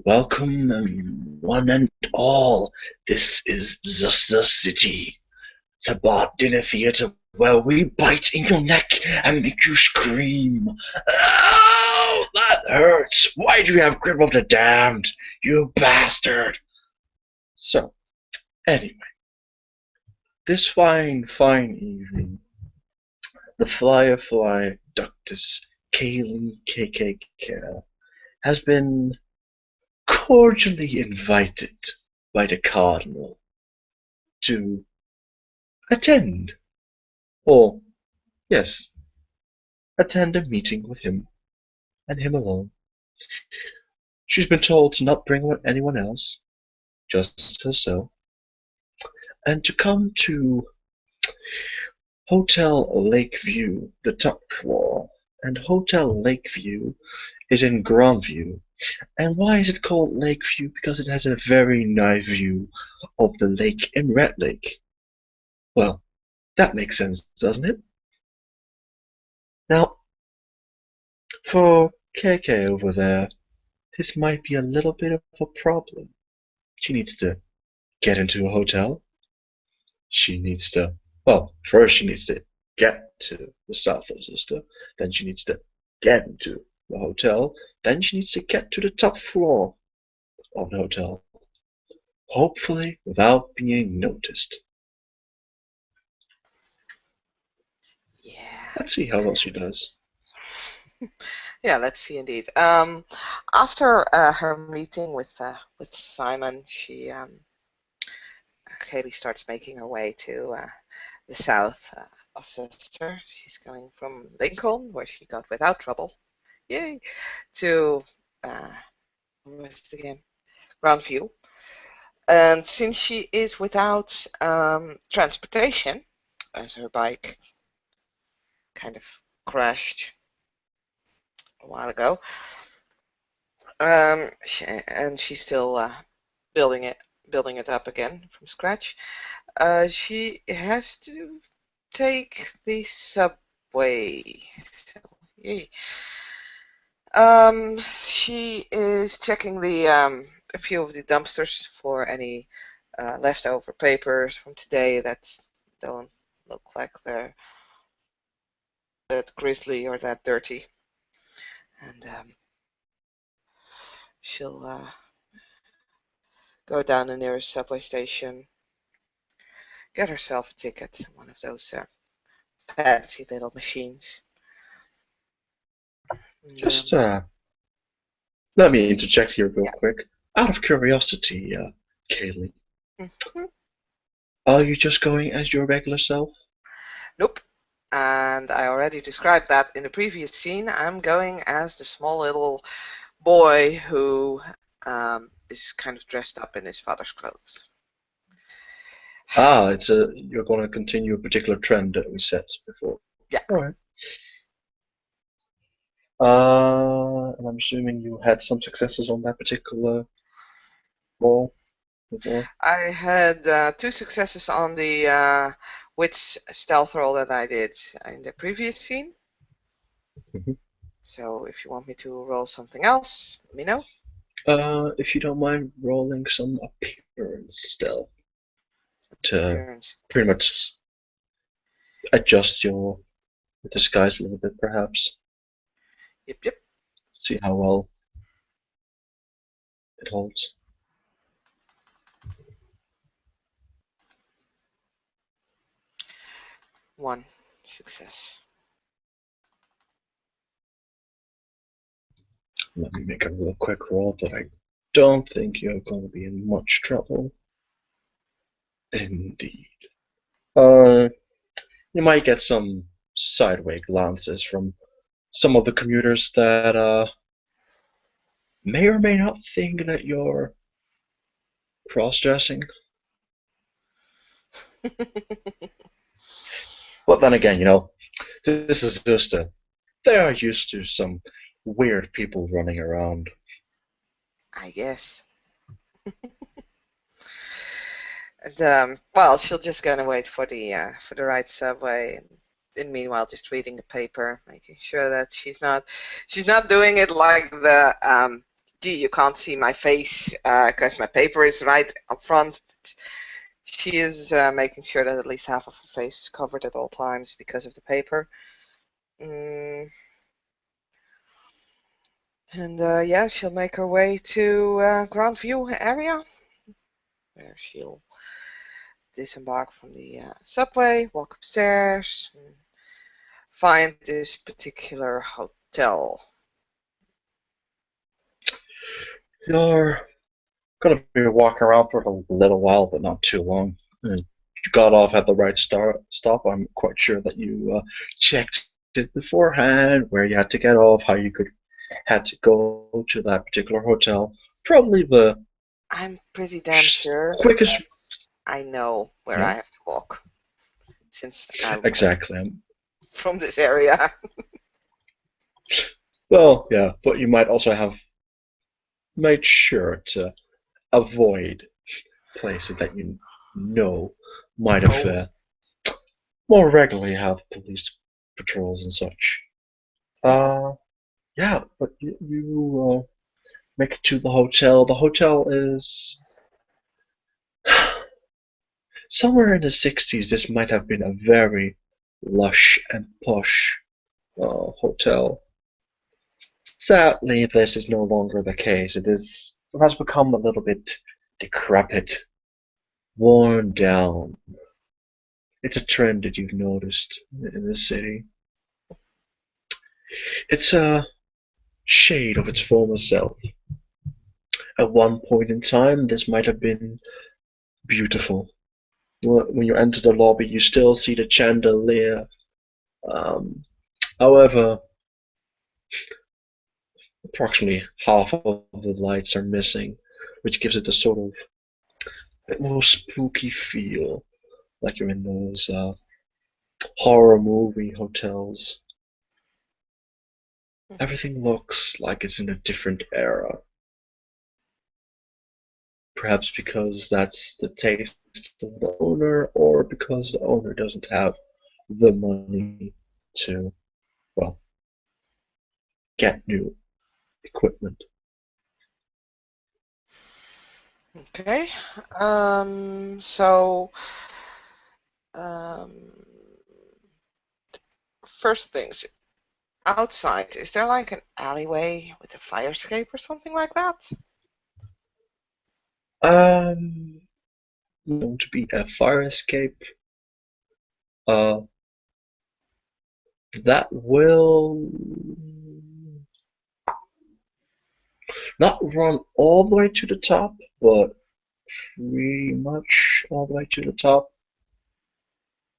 Welcome, one and all. This is Zuster City. It's a bar dinner theater where we bite in your neck and make you scream. Oh, that hurts. Why do you have grip of the damned, you bastard? So, anyway, this fine evening, the Firefly Ductus Kaylee KKK has been cordially invited by the Cardinal to attend, or, yes, attend a meeting with him, and him alone. She's been told to not bring anyone else, just herself, and to come to Hotel Lakeview, the top floor. And Hotel Lakeview is in Grandview. And why is it called Lakeview? Because it has a very nice view of the lake in Red Lake. Well, that makes sense, doesn't it? Now, for KK over there, this might be a little bit of a problem. She needs to get into a hotel. She needs to, well, first she needs to get to the south of Zuster. Then she needs to get into the hotel. Then she needs to get to the top floor of the hotel. Hopefully without being noticed. Yeah. Let's see how well she does. Yeah, let's see indeed. After her meeting with Simon, Kaylee starts making her way to the south of Zuster. She's going from Lincoln, where she got without trouble, yay, to what's it again, Grandview. And since she is without transportation, as her bike kind of crashed a while ago, and she's still building it up again from scratch. She has to take the subway. So, yay. She is checking a few of the dumpsters for any leftover papers from today that don't look like they're that grisly or that dirty. And she'll go down the nearest subway station, get herself a ticket, one of those fancy little machines. And, Just let me interject here real yeah. quick. Out of curiosity, Kaylee, Mhm. are you just going as your regular self? Nope. And I already described that in the previous scene. I'm going as the small little boy who is kind of dressed up in his father's clothes. Ah, you're going to continue a particular trend that we set before. Yeah. All right. And I'm assuming you had some successes on that particular role before. I had two successes on the witch stealth roll that I did in the previous scene. Mhm. So if you want me to roll something else, let me know. If you don't mind rolling some appearance still to Appearance. pretty much adjust your disguise a little bit, perhaps. Yep, yep. See how well it holds. One success. Let me make a real quick roll, but I don't think you're going to be in much trouble. Indeed. Uh, you might get some sideway glances from some of the commuters that may or may not think that you're cross-dressing. But then again, this is Zuster. They are used to some weird people running around. I guess. And well, she'll just gonna wait for the right subway, and meanwhile just reading the paper, making sure that she's not doing it like You can't see my face because my paper is right up front. But she is making sure that at least half of her face is covered at all times because of the paper. Mm, and yeah, she'll make her way to Grand View area, where she'll disembark from the subway, walk upstairs, and find this particular hotel. You're gonna be walking around for a little while, but not too long. You got off at the right stop. I'm quite sure that you checked it beforehand, where you had to get off, how you had to go to that particular hotel. Probably the I'm pretty damn sure quickest. that I know where Yeah, I have to walk since I was exactly. from this area. Well, yeah, but you might also have made sure to avoid places that you know might have Oh, more regularly have police patrols and such. mhm. Uh, yeah, but you make it to the hotel. The hotel is somewhere in the 60s. This might have been a very lush and posh hotel. Sadly, this is no longer the case. It has become a little bit decrepit, worn down. It's a trend that you've noticed in this city. It's a shade of its former self. At one point in time, this might have been beautiful. When you enter the lobby, you still see the chandelier. Um, However, approximately half of the lights are missing, which gives it a sort of bit more spooky feel, like you're in those horror movie hotels. Everything looks like it's in a different era. Perhaps because that's the taste of the owner, or because the owner doesn't have the money to, well, get new equipment. Okay. So, um, first things outside. Is there like an alleyway with a fire escape or something like that? Um, Known to be a fire escape. Uh, that will not run all the way to the top, but pretty much all the way to the top.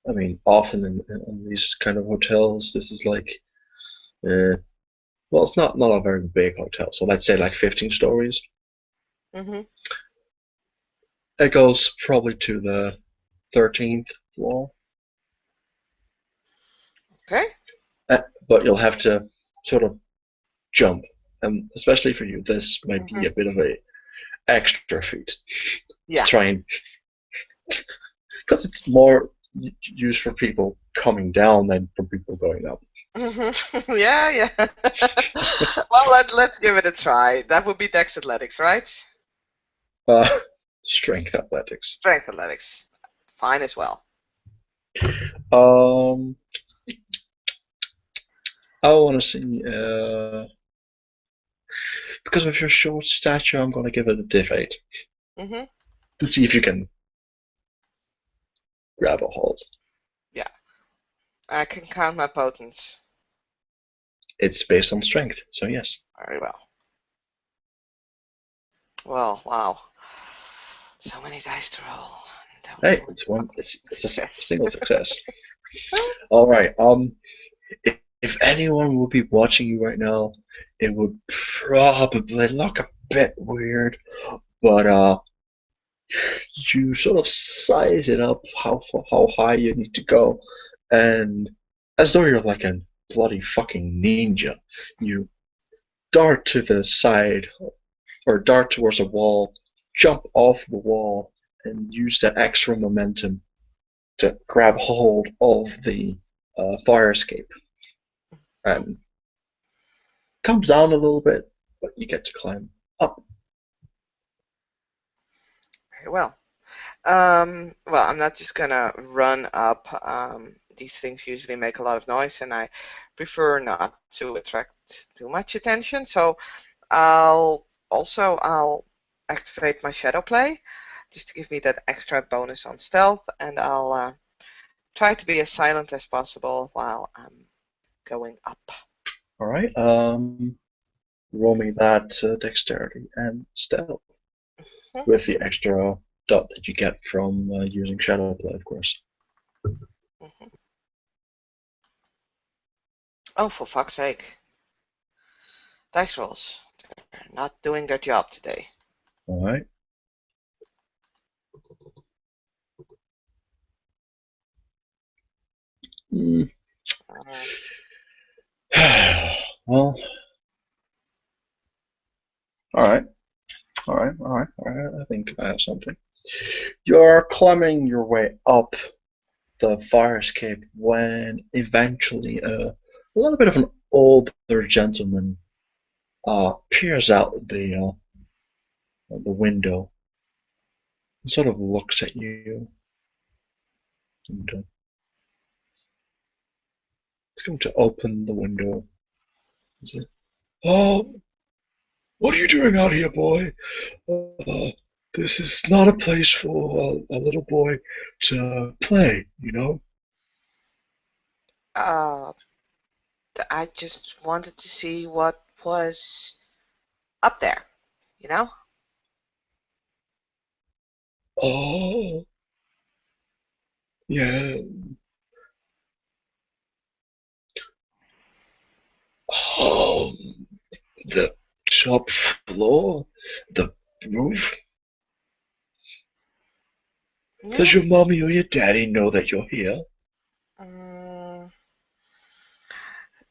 I mean, often in these kind of hotels, this is like, well, it's not a very big hotel, so let's say like 15 stories. Mm-hmm. It goes probably to the 13th floor, Okay. uh, but you'll have to sort of jump, and especially for you, this might be Mm-hmm. a bit of a extra feat. Yeah. Try and because it's more used for people coming down than for people going up. Mm-hmm. Yeah, yeah. Well, let's give it a try. That would be Dex Athletics, right? Uh, Strength athletics. Strength Athletics. Fine as well. Um, I want to see. Because of your short stature, I'm going to give it a div 8 Mm-hmm. to see if you can grab a hold. Yeah. I can count my potents It's based on strength, so yes. very well. Well, wow. So many dice to roll. And only Hey, one it's one. fucking It's a success. single success. All right. If anyone would be watching you right now, it would probably look a bit weird, but you sort of size it up how high you need to go, and as though you're like a bloody fucking ninja, you dart to the side or dart towards a wall, jump off the wall, and use that extra momentum to grab hold of the fire escape. And comes down a little bit, but you get to climb up. Very well. Well, I'm not just gonna run up. These things usually make a lot of noise, and I prefer not to attract too much attention. So I'll activate my shadow play just to give me that extra bonus on stealth, and I'll try to be as silent as possible while I'm going up. All right. Roll me that dexterity and stealth with the extra dot that you get from using shadow play, of course. Mm-hmm. Oh, for fuck's sake. Dice rolls. They're not doing their job today. All right. Mm. Well, all right. All right. All right. All right. I think I have something. You're climbing your way up the fire escape when eventually a little bit of an older gentleman peers out the window and sort of looks at you and he's going to open the window. He says, "Oh, what are you doing out here, boy? This is not a place for a little boy to play, you know?" Uh, I just wanted to see what was up there, you know? Oh, yeah. Oh, the top floor, the roof. Does Yeah. your mommy or your daddy know that you're here?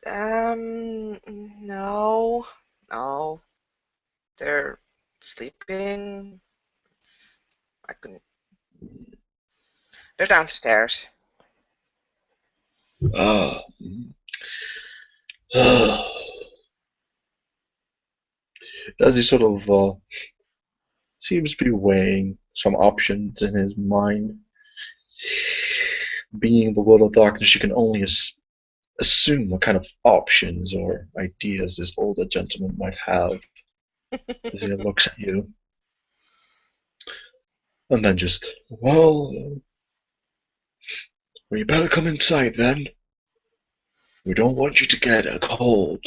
Um, no. No. They're sleeping. I couldn't. They're downstairs. Ah. Uh, as he sort of seems to be weighing some options in his mind. Being in the world of darkness, you can only assume what kind of options or ideas this older gentleman might have as he looks at you. And then just, well, you better come inside then. We don't want you to get a cold.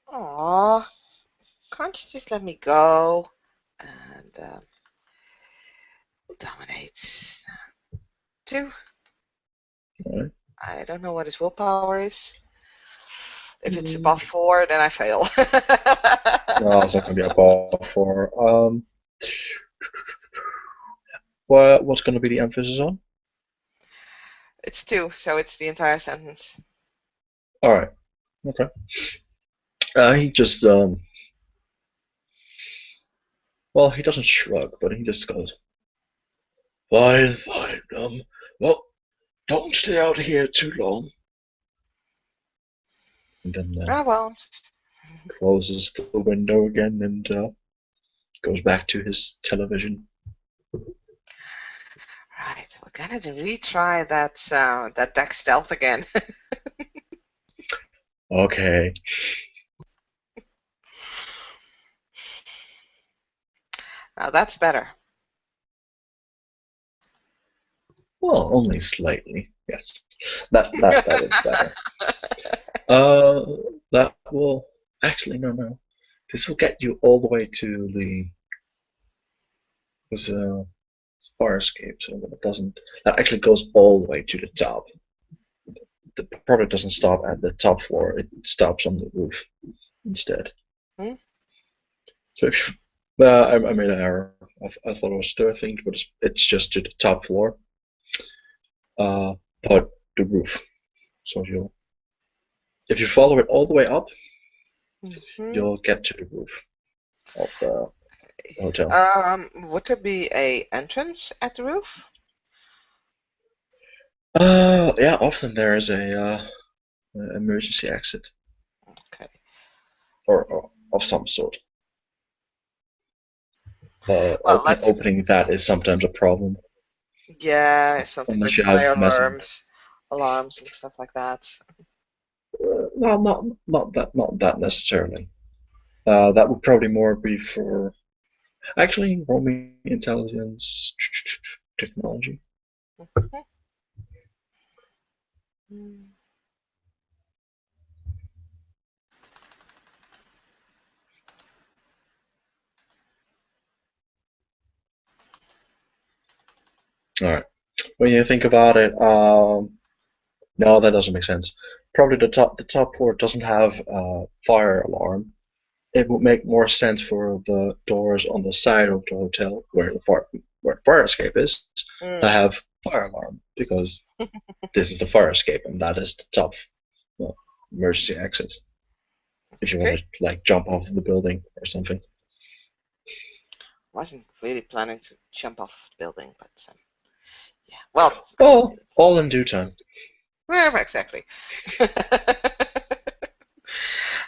Aw, can't you just let me go? And dominates. Two. Right? I don't know what his willpower is. If it's above 4, then I fail. No, it's not going to be a ball for. What's going to be the emphasis on? It's 2, so it's the entire sentence. All right. Okay. He just well, he doesn't shrug, but he just goes, "Fine, fine. Well, don't stay out here too long." And then I won't. closes the window again and goes back to his television. Right, we're gonna retry that deck stealth again. Okay. Now that's better. Well, only slightly. Yes. That is better. That will actually no. This will get you all the way to the fire escape, so that it doesn't. That actually goes all the way to the top. The product doesn't stop at the top floor; it stops on the roof instead. Hmm? So if I made an error. I thought it was 13th, but it's just to the top floor, but the roof. So if you follow it all the way up, Mm-hmm. you'll get to the roof of the hotel. Would there be a entrance at the roof? Yeah, often there is a emergency exit Okay. or of some sort. Well, let's. Opening that is sometimes a problem Yeah, something with unless you have fire massive. alarms and stuff like that. Well, not that necessarily. That would probably more be for actually roaming intelligence technology. Hmm. All right. When you think about it, no, that doesn't make sense. Probably the top floor doesn't have a fire alarm. It would make more sense for the doors on the side of the hotel where the fire escape is to Mm. have fire alarm because this is the fire escape and that is the top well, emergency exit if you want Okay. to like jump off the building or something. Wasn't really planning to jump off the building, but yeah. Well, I can do Well, all in due time. it. Exactly.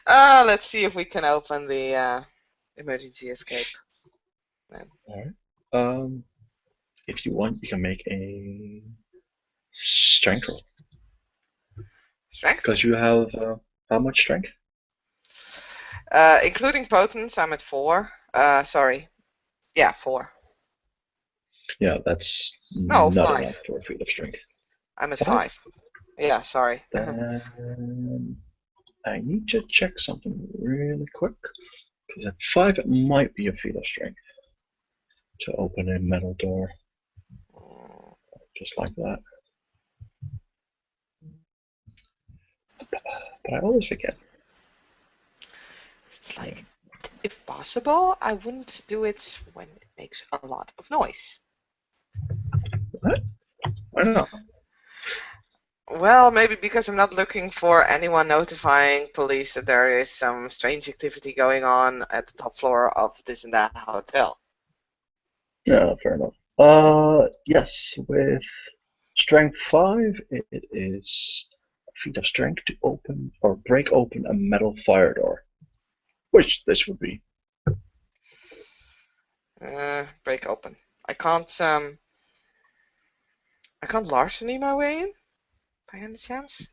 Let's see if we can open the emergency escape. Then. All right. If you want, you can make a strength roll Strength. because you have how much strength? Including potence, I'm at 4. Sorry. Yeah, 4. Yeah, that's No, not 5. enough for a feat of strength. I'm at Five. 5. Yeah, sorry. Then I need to check something really quick because at 5 it might be a feat of strength to open a metal door just like that. But I always forget. It's like, if possible, I wouldn't do it when it makes a lot of noise. What? Why not? Well, maybe because I'm not looking for anyone notifying police that there is some strange activity going on at the top floor of this and that hotel. Yeah, fair enough. Yes, with strength 5, it is a feat of strength to open or break open a metal fire door, which this would be. Break open. I can't larceny my way in by any chance.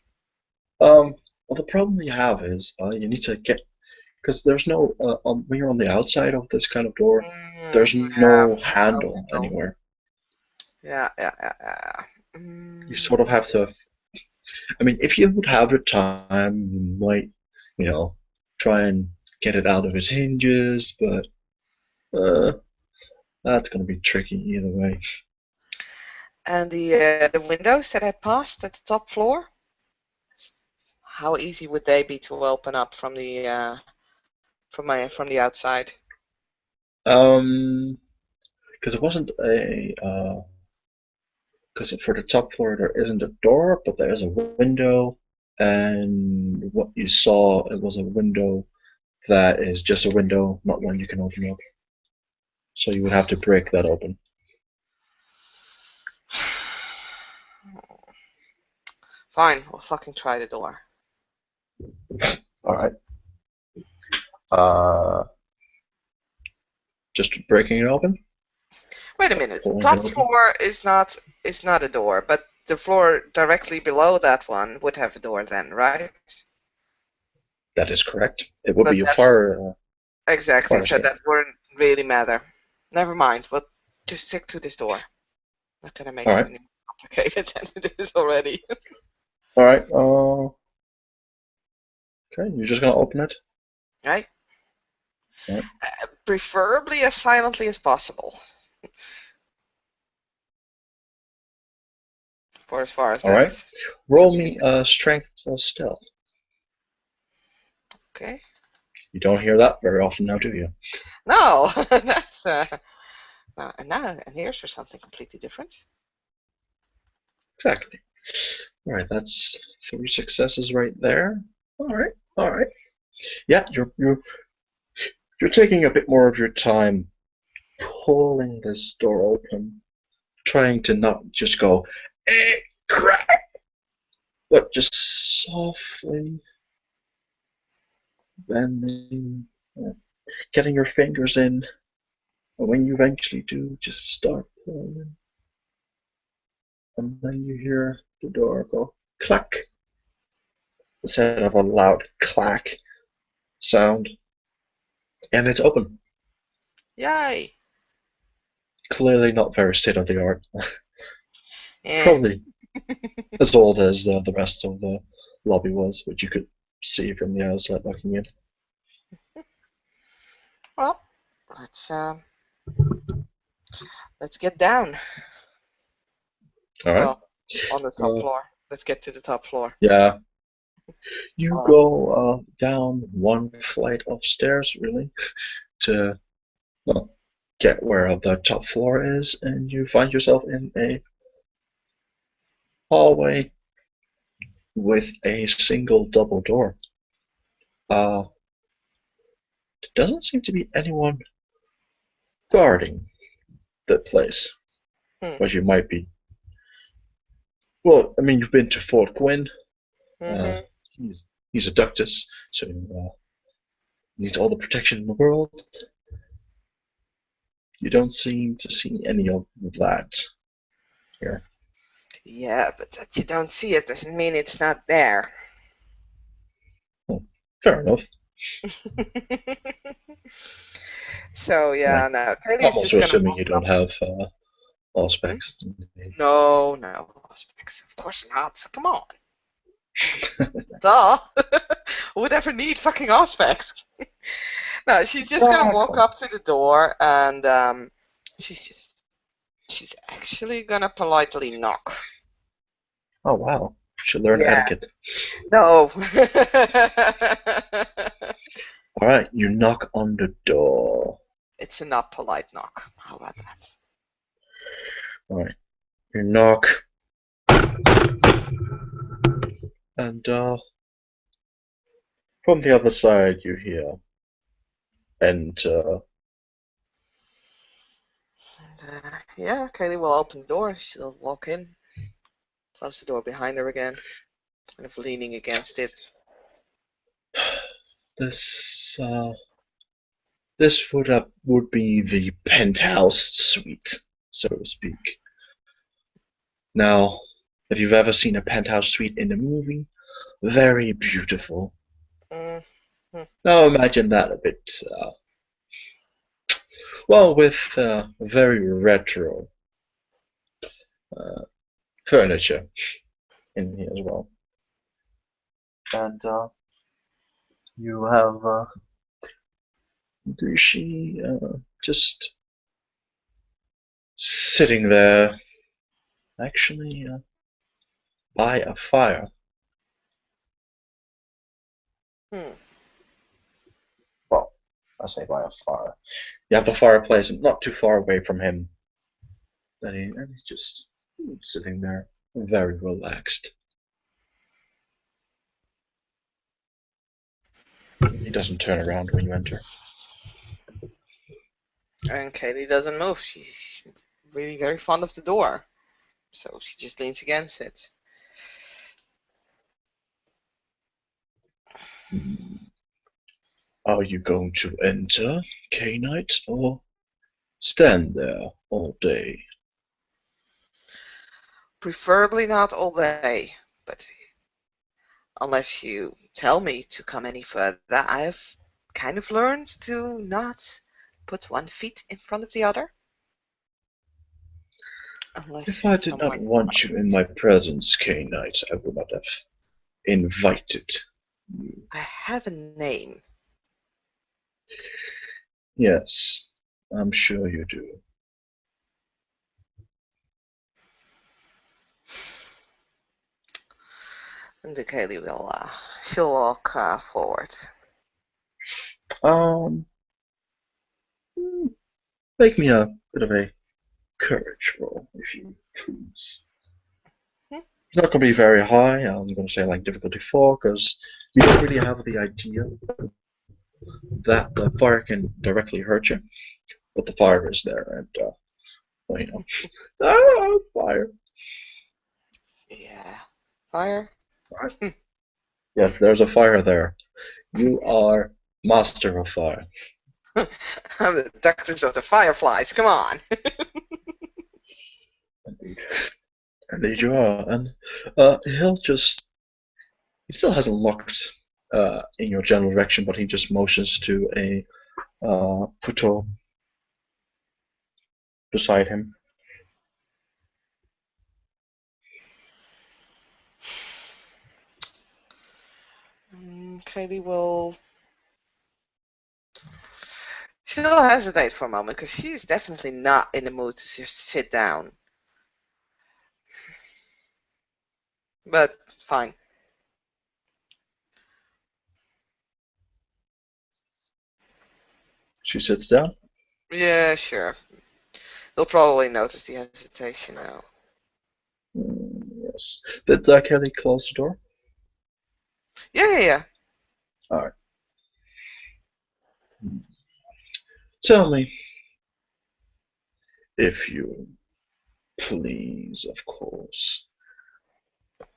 Well, the problem you have is you need to get because there's no when you're on the outside of this kind of door, there's Yeah, no no handle window. anywhere. Yeah. You sort of have to. I mean, if you would have the time, you might, you know, try and get it out of its hinges, but uh, that's going to be tricky either way. And the windows that I passed at the top floor, how easy would they be to open up from the from the outside? Because it wasn't a because for the top floor there isn't a door, but there is a window, and what you saw it was a window that is just a window, not one you can open up. So you would have to break that open. Fine, we'll fucking try the door. All right. Uh, just breaking it open, Wait a minute. pulling it Top open. floor is not a door, but the floor directly below that one would have a door then, right? That is correct. It would But be a that's exactly, fire so escape. that wouldn't really matter. Never mind, we'll just stick to this door. Not gonna make All it right. any more complicated than it is already. All right. Okay. You're just gonna open it. Right? All right. Preferably as silently as possible. For as far as All right. that's Roll me convenient. strength plus stealth. Okay. You don't hear that very often now, do you? No, that's and here's for something completely different. Exactly. All right. That's 3 successes right there. All right. All right. Yeah. You're taking a bit more of your time pulling this door open, trying to not just go, crack, but just softly bending, getting your fingers in, when you eventually do, just start pulling, and then you hear the door go clack instead of a loud clack sound, and it's open. Yay! Clearly not very state of the art. Eh. Probably as old as the rest of the lobby was, which you could see from the outside looking in. Well, let's get down. All right. Well, on the top floor. Let's get to the top floor. Yeah. You go down one flight of stairs, really, to get where the top floor is, and you find yourself in a hallway with a single double door. There doesn't seem to be anyone guarding the place, but you might be. Well, I mean, you've been to Fort Gwyn. Mm-hmm. He's a ductus, so needs all the protection in the world. You don't seem to see any of that here. Yeah, but that you don't see it doesn't mean it's not there. Well, fair enough. So yeah, Like, no, I'm Kaylee's just also gonna assuming walk you don't up. have specs. No, no, aspects. Of course not. Come on. Duh. Who would ever need fucking aspects? No, she's just gonna walk Exactly. up to the door and she's actually gonna politely knock. Oh wow, should learn Yeah. etiquette. No. All right, you knock on the door. It's a not polite knock. How about that? All right, you knock, and from the other side you hear, enter. And, yeah, Kaylee will open the door. She'll walk in, close the door behind her again, kind of leaning against it. This this would be the penthouse suite, so to speak. Now, if you've ever seen a penthouse suite in a movie, very beautiful. Mm. Now imagine that a bit, well, with very retro uh, furniture in here as well. And you have Gucci just sitting there, actually by a fire. Hmm. Well, I say by a fire. You have the fireplace not too far away from him, and he's just sitting there, very relaxed. He doesn't turn around when you enter. And Kaylee doesn't move. She's really very fond of the door. So she just leans against it. Are you going to enter, K-Knight, or stand there all day? Preferably not all day, but unless you tell me to come any further, I've kind of learned to not put one foot in front of the other. Unless If I did not someone want tells you me in to. my presence, K-Knight, I would not have invited you. I have a name. Yes, I'm sure you do. And the Kaylee will, she'll walk forward. Um, make me a bit of a courage roll, if you please. Hmm? It's not going to be very high. I'm going to say like difficulty 4, because you don't really have the idea that the fire can directly hurt you, but the fire is there, and well, fire. Yeah. Fire? Right. Yes, there's a fire there. You are master of fire. I'm the doctors of the fireflies. Come on. Indeed. Indeed you are. And he still hasn't looked in your general direction, but he just motions to a Puto beside him. Kaylee will. She'll hesitate for a moment because she's definitely not in the mood to just sit down. But fine. She sits down. Yeah, sure. He'll probably notice the hesitation now. Yes. Did Kelly close the door? Yeah. Alright. Tell me, if you please, of course,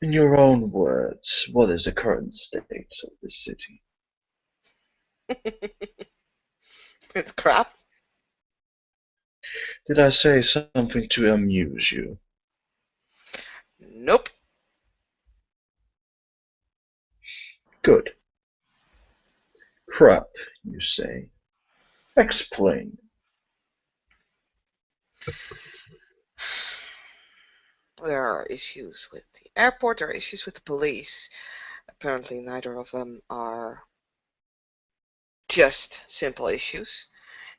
in your own words, what is the current state of this city? It's crap. Did I say something to amuse you? Nope. Good. Crap, you say. Explain. There are issues with the airport, there are issues with the police. Apparently neither of them are just simple issues.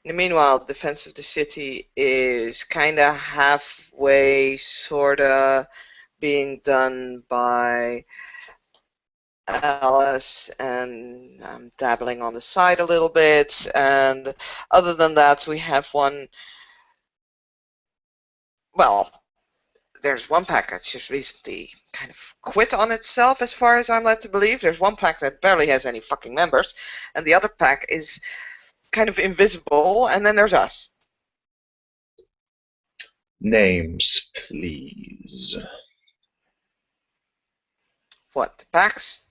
In the meanwhile, defense of the city is kinda halfway, sorta being done by Alice, and I'm dabbling on the side a little bit. And other than that, we have one. Well, there's one pack that's just recently kind of quit on itself, as far as I'm led to believe. There's one pack that barely has any fucking members, and the other pack is kind of invisible, and then there's us. Names, please. What? The packs?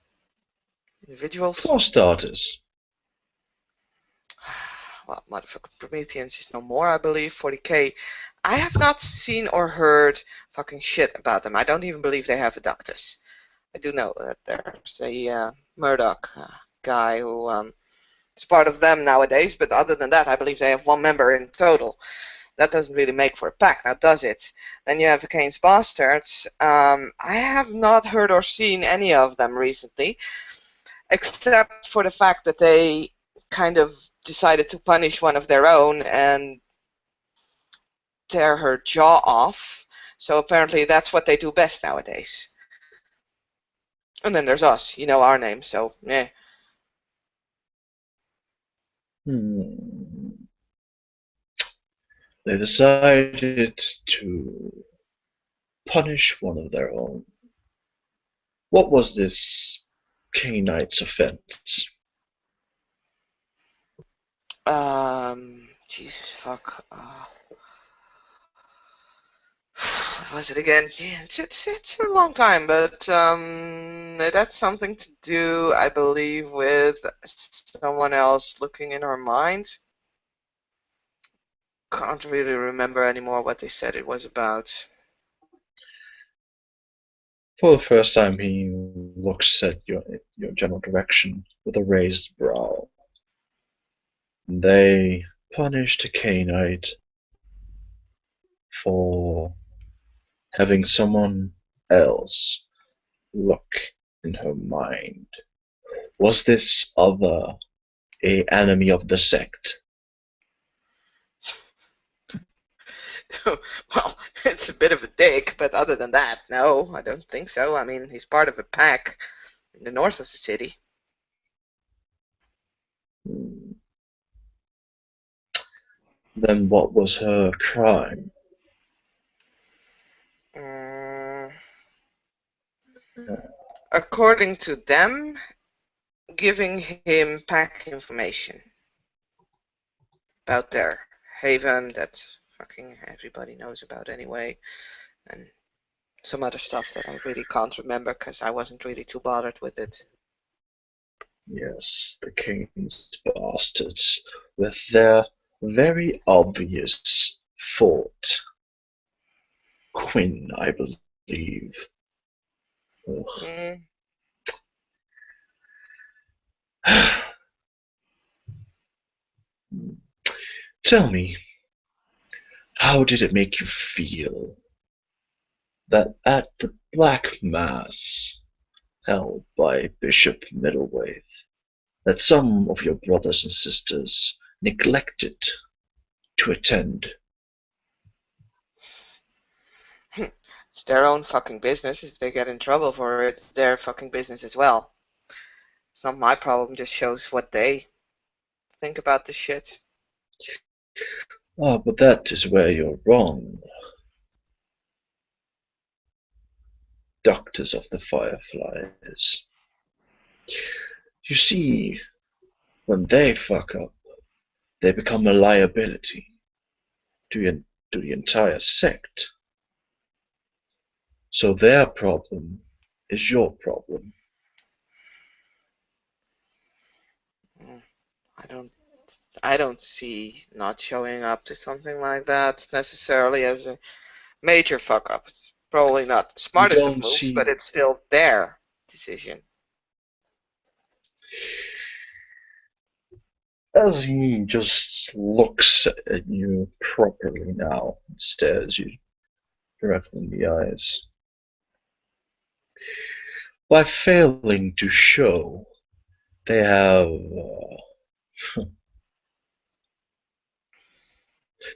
Individuals? For starters. Well, motherfucking Prometheans is no more, I believe. 40k. I have not seen or heard fucking shit about them. I don't even believe they have a Doctus. I do know that there's a Murdoch guy who is part of them nowadays, but other than that, I believe they have one member in total. That doesn't really make for a pack, now does it? Then you have the Kane's Bastards. I have not heard or seen any of them recently, except for the fact that they kind of decided to punish one of their own and tear her jaw off. So apparently that's what they do best nowadays. And then there's us, you know our name, so yeah. Hmm. They decided to punish one of their own. What was this Canaanite's offense? Jesus fuck. What was it again? Yeah, it's a long time, but it had something to do, I believe, with someone else looking in her mind. Can't really remember anymore what they said it was about. For the first time, he looks at your general direction with a raised brow. They punished a Canaanite for having someone else look in her mind. Was this other a enemy of the sect? Well, it's a bit of a dick, but other than that, no, I don't think so. I mean, he's part of a pack in the north of the city. Then what was her crime? Mm, Uh, according to them, giving him pack information about their haven that fucking everybody knows about anyway, and some other stuff that I really can't remember because I wasn't really too bothered with it. yes, the King's bastards. with their very obvious fault. Quinn, I believe. Mm. Tell me, how did it make you feel that at the Black Mass held by Bishop Middlewaith, that some of your brothers and sisters neglected to attend? It's their own fucking business. If they get in trouble for it, it's their fucking business as well. It's not my problem. Just shows what they think about the shit. Ah, but that is where you're wrong, Doctors of the Fireflies. You see, when they fuck up, they become a liability to the entire sect. So their problem is your problem. Mm. I don't I don't see not showing up to something like that necessarily as a major fuck up. It's probably not the You smartest of don't moves, but see, it's still their decision. as he just looks at you properly now and stares you directly in the eyes. By failing to show, they have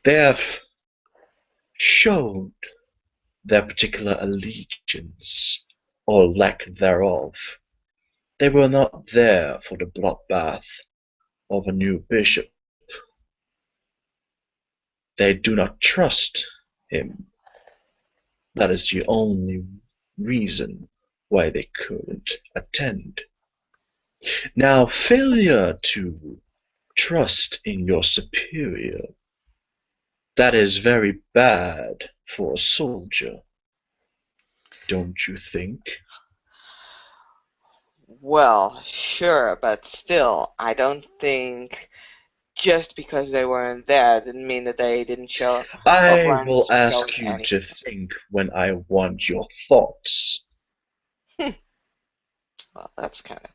they have shown their particular allegiance or lack thereof. They were not there for the bloodbath of a new bishop. They do not trust him. That is the only reason why they couldn't attend. Now, failure to trust in your superior, that is very bad for a soldier, don't you think? Well, sure, but still, I don't think just because they weren't there didn't mean that they didn't show or I weren't will showing ask you any. to think when I want your thoughts. Well, that's kind of.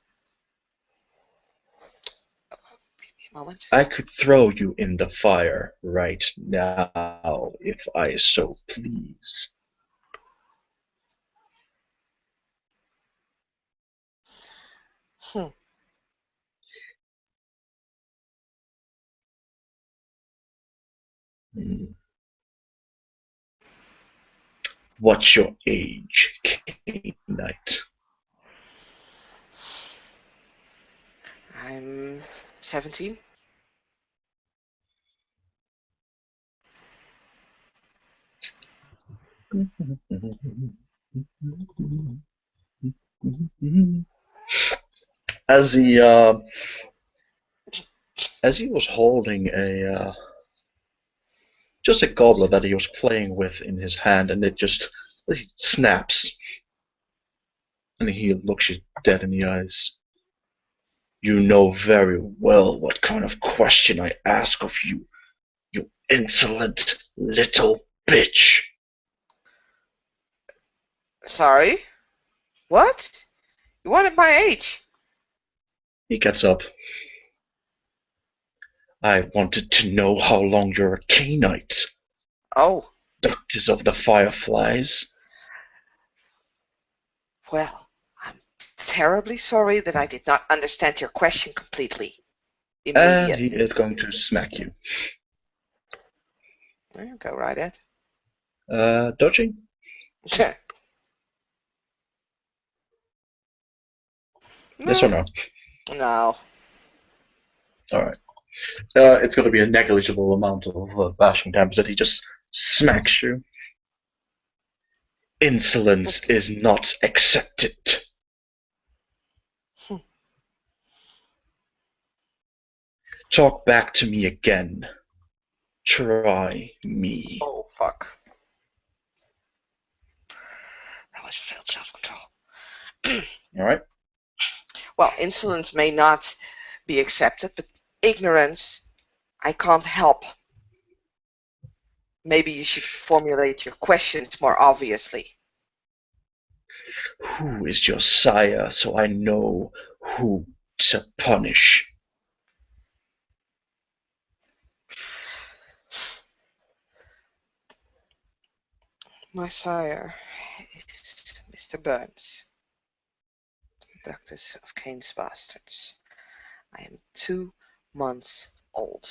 Give me a moment. I could throw you in the fire right now if I so please. Hmm. What's your age, Knight? I'm 17. As he as he was holding a just a goblet that he was playing with in his hand, and it just snaps, and he looks you dead in the eyes. You know very well what kind of question I ask of you, you insolent little bitch. Sorry? What? You wanted my age? He gets up. I wanted to know how long you're a Cainite, Oh, Doctors of the Fireflies. well, I'm terribly sorry that I did not understand your question completely. And he Immediately. is going to smack you. Go right ahead. Dodging? Yes or No. no? No. Alright. It's going to be a negligible amount of bashing damage that he just smacks you. Insolence Okay. is not accepted. Talk back to me again. Try me. Oh, fuck. That was a failed self-control. Alright? Well, insolence may not be accepted, but ignorance I can't help. Maybe you should formulate your questions more obviously. Who is your sire, so I know who to punish? My sire is Mr. Burns, conductor of Cain's Bastards. I am 2 months old.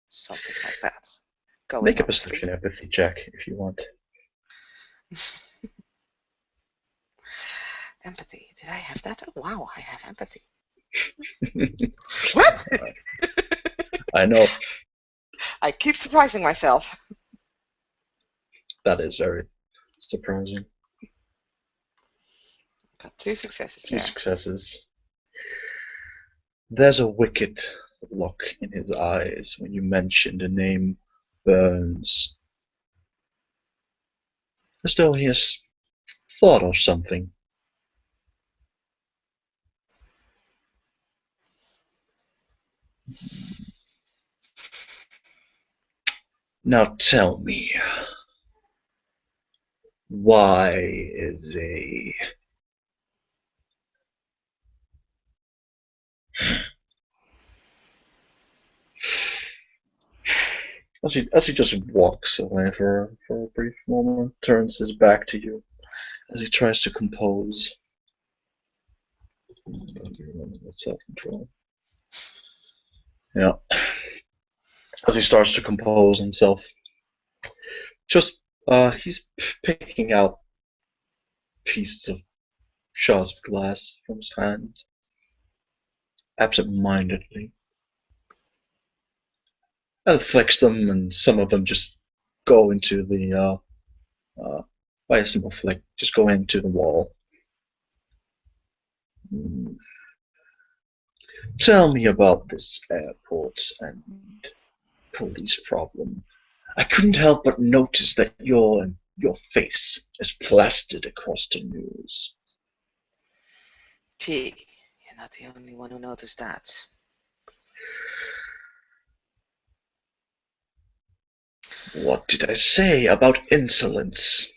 Something like that. Going Make a on 3. perception empathy check if you want. Empathy. Did I have that? Oh, wow, I have empathy. What? I know. I keep surprising myself. That is very surprising. Got 2 successes 2 there. successes. There's a wicked look in his eyes when you mention the name Burns. As though he has thought of something. Now tell me, why is a as he just walks away for a brief moment, turns his back to you as he tries to compose. Self-control. Yeah. As he starts to compose himself, just he's picking out pieces of shards of glass from his hand, absent-mindedly, and flicks them, and some of them just go into the by a simple flick, just go into the wall. Tell me about this airport and police problem. I couldn't help but notice that your face is plastered across the news. Gee, you're not the only one who noticed that. What did I say about insolence?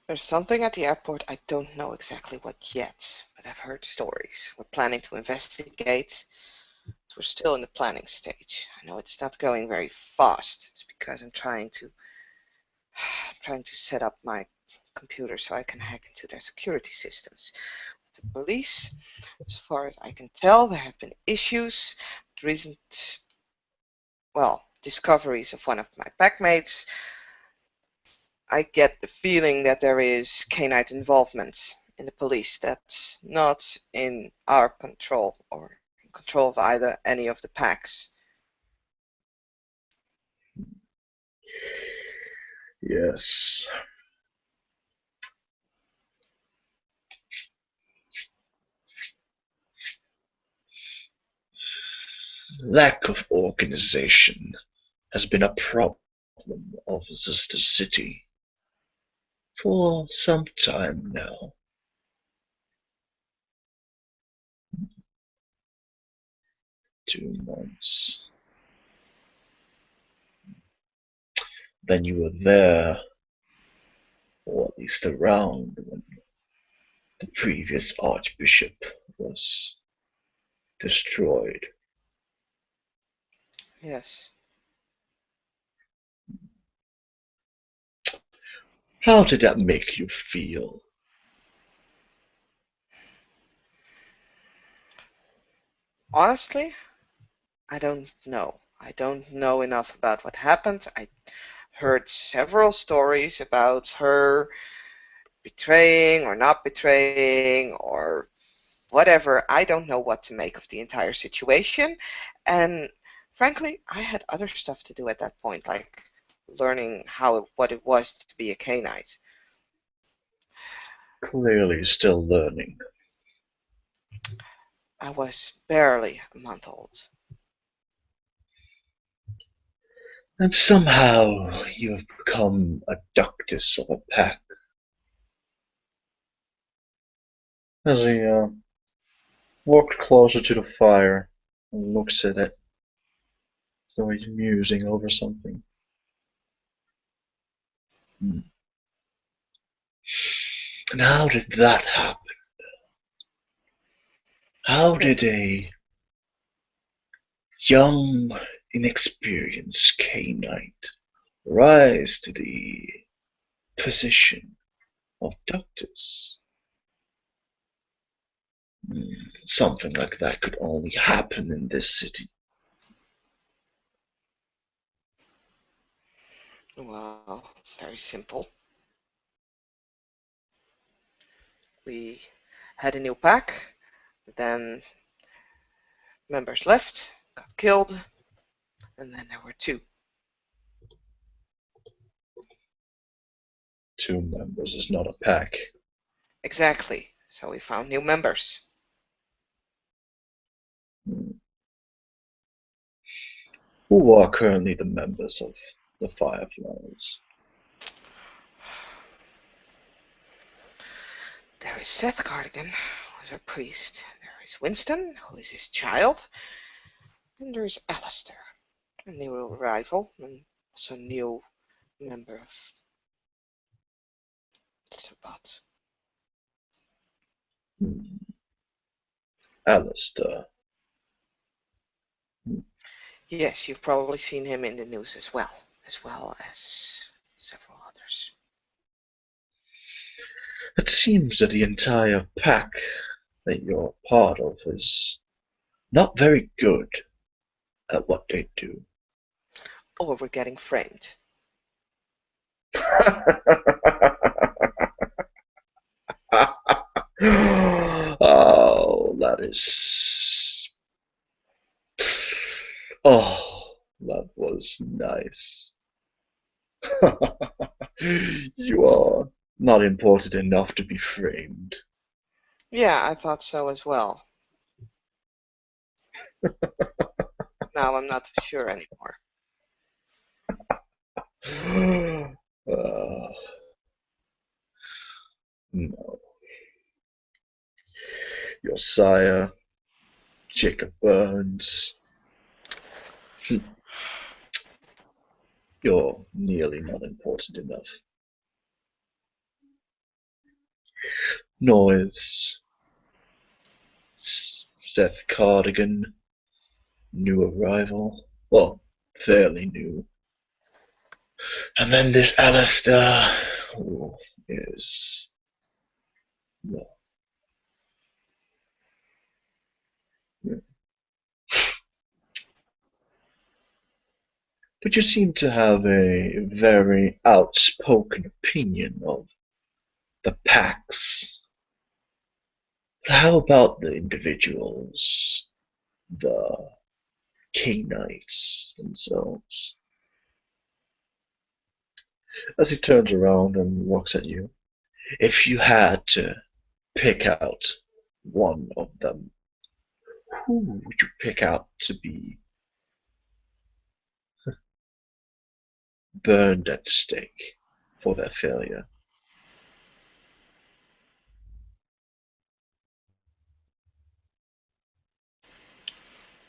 There's something at the airport. I don't know exactly what yet, but I've heard stories. We're planning to investigate. We're still in the planning stage. I know it's not going very fast. It's because I'm trying to set up my computer so I can hack into their security systems. With the police, as far as I can tell, there have been issues with recent, discoveries of one of my packmates. I get the feeling that there is canine involvement in the police that's not in our control or in control of either any of the packs. Yes. Lack of organization has been a problem of Zuster City for some time now. 2 months. Then you were there, or at least around, when the previous Archbishop was destroyed. Yes. How did that make you feel? Honestly, I don't know. I don't know enough about what happened. I heard several stories about her betraying or not betraying or whatever. I don't know what to make of the entire situation. And frankly, I had other stuff to do at that point, like learning what it was to be a Canite. Clearly still learning. I was barely a month old. And somehow you have become a ductus of a pack. As he walked closer to the fire and looks at it as though he's musing over something. Hmm. And how did that happen? How did a young, inexperienced Cainite rise to the position of Doctus? Something like that could only happen in this city. Well, it's very simple. We had a new pack, then members left, got killed, and then there were two. Two members is not a pack. Exactly. So we found new members. Who are currently the members of the Fireflies? There is Seth Cardigan, who is our priest. There is Winston, who is his child. And there is Alistair, a new arrival, and also a new member of Sabbat. Alistair. Yes, you've probably seen him in the news as well as several others. It seems that the entire pack that you're part of is not very good at what they do. Oh, we're getting framed. Oh, that is. Oh, that was nice. You are not important enough to be framed. Yeah, I thought so as well. Now I'm not sure anymore. Uh, no. Your sire, Jacob Burns. You're nearly not important enough. Nor is Seth Cardigan, new arrival. Well, fairly new. And then this Alistair, who is, well, but you seem to have a very outspoken opinion of the packs. How about the individuals, the Cainites themselves? As he turns around and looks at you, if you had to pick out one of them, who would you pick out to be burned at the stake for their failure?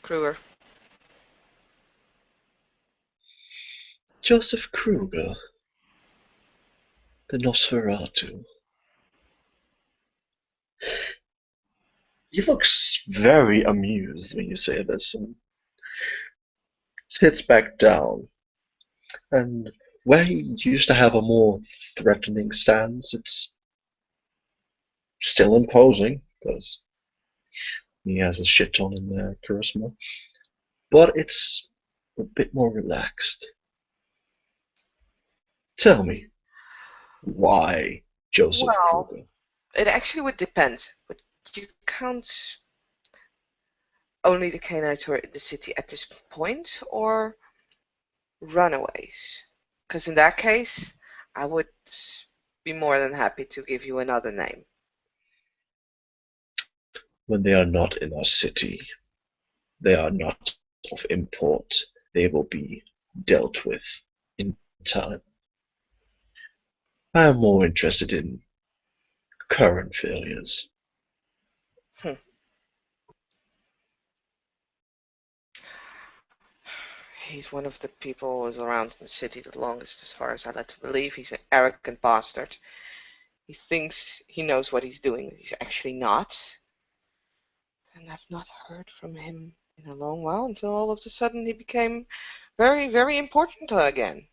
Kruger. Joseph Kruger, the Nosferatu. He looks very amused when you say this and sits back down. And where he used to have a more threatening stance, it's still imposing because he has a shit ton in there, charisma. But it's a bit more relaxed. Tell me, why Joseph Well, Kruger? it actually would depend, but you count only the Canaanites who are in the city at this point, or runaways? Because in that case, I would be more than happy to give you another name. When they are not in our city, they are not of import. They will be dealt with in time. I am more interested in current failures. Hmm. He's one of the people who was around in the city the longest, as far as I led to believe. He's an arrogant bastard. He thinks he knows what he's doing. He's actually not. And I've not heard from him in a long while until all of a sudden he became very, very important again.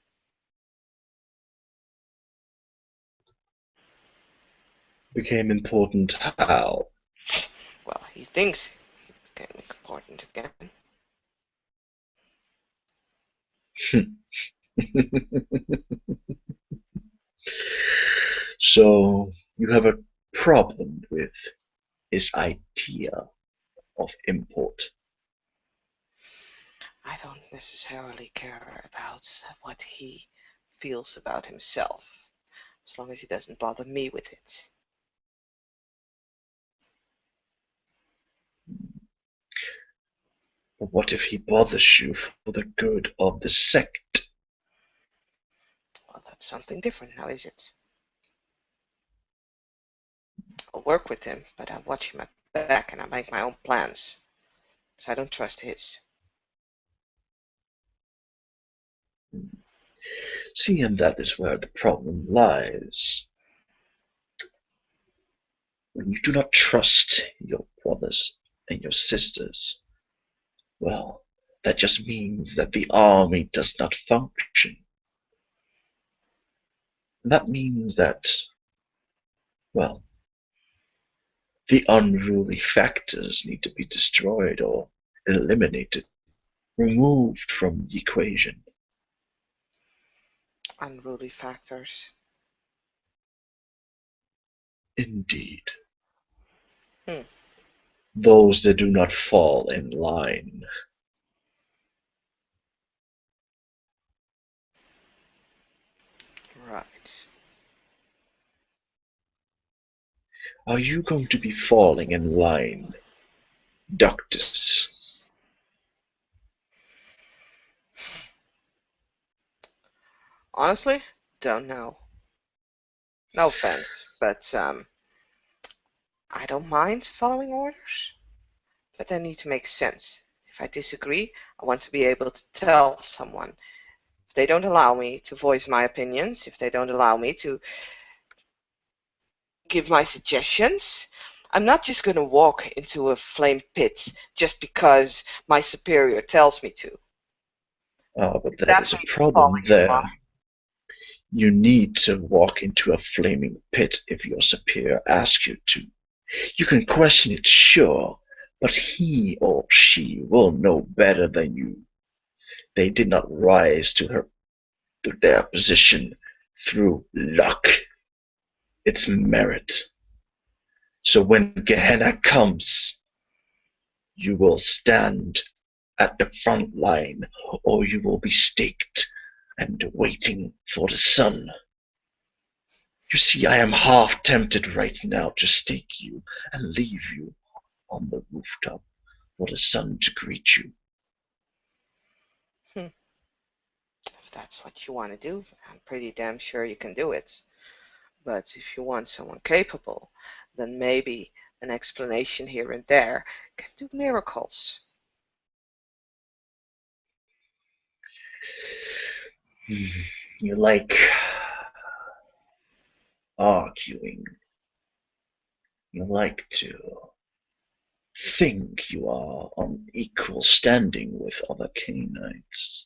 Became important how? Well, he thinks he became important again. So you have a problem with his idea of import. I don't necessarily care about what he feels about himself, as long as he doesn't bother me with it. But what if he bothers you for the good of the sect? Well, that's something different now, is it? I'll work with him, but I watch my back and I make my own plans, so I don't trust his. See, and that is where the problem lies. When you do not trust your brothers and your sisters, well, that just means that the army does not function. That means that, well, the unruly factors need to be destroyed or eliminated, removed from the equation. Unruly factors. Indeed. Hmm. Those that do not fall in line. Right. Are you going to be falling in line, Doctus? Honestly, don't know. No offense, but I don't mind following orders, but they need to make sense. If I disagree, I want to be able to tell someone. If they don't allow me to voice my opinions, if they don't allow me to give my suggestions, I'm not just going to walk into a flame pit just because my superior tells me to. Ah, but that That is a means problem falling in there. line. You need to walk into a flaming pit if your superior asks you to. You can question it, sure, but he or she will know better than you. They did not rise to their position through luck. It's merit. So when Gehenna comes, you will stand at the front line, or you will be staked and waiting for the sun. You see, I am half tempted right now to stake you and leave you on the rooftop for the sun to greet you. Hmm. If that's what you want to do, I'm pretty damn sure you can do it. But if you want someone capable, then maybe an explanation here and there can do miracles. You like arguing. You like to think you are on equal standing with other Canaanites,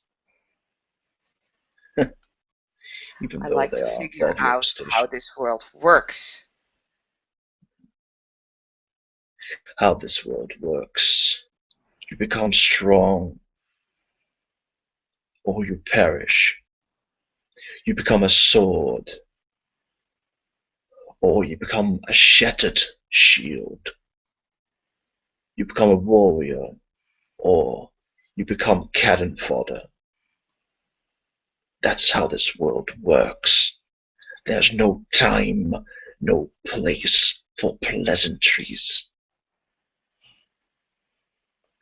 even I though like they to are figure body of out how station. this world works. How this world works. You become strong, or you perish. You become a sword, or you become a shattered shield. You become a warrior, or you become cannon fodder. That's how this world works. There's no time, no place for pleasantries.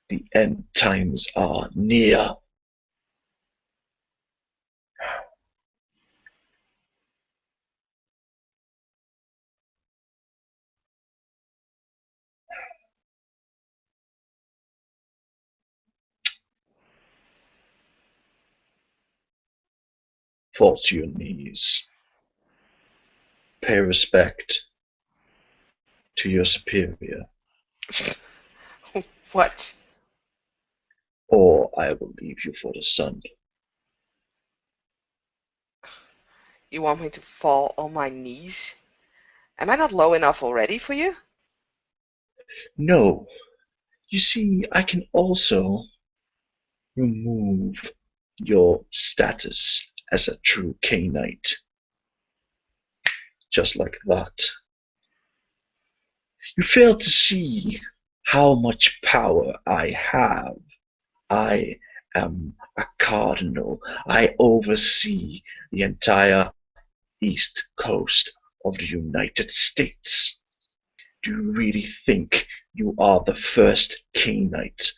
The end times are near. Fall to your knees. Pay respect to your superior, What? or I will leave you for the sun. You want me to fall on my knees? Am I not low enough already for you? No, you see, I can also remove your status as a true Cainite, just like that. You fail to see how much power I have. I am a cardinal. I oversee the entire east coast of the United States. Do you really think you are the first Cainite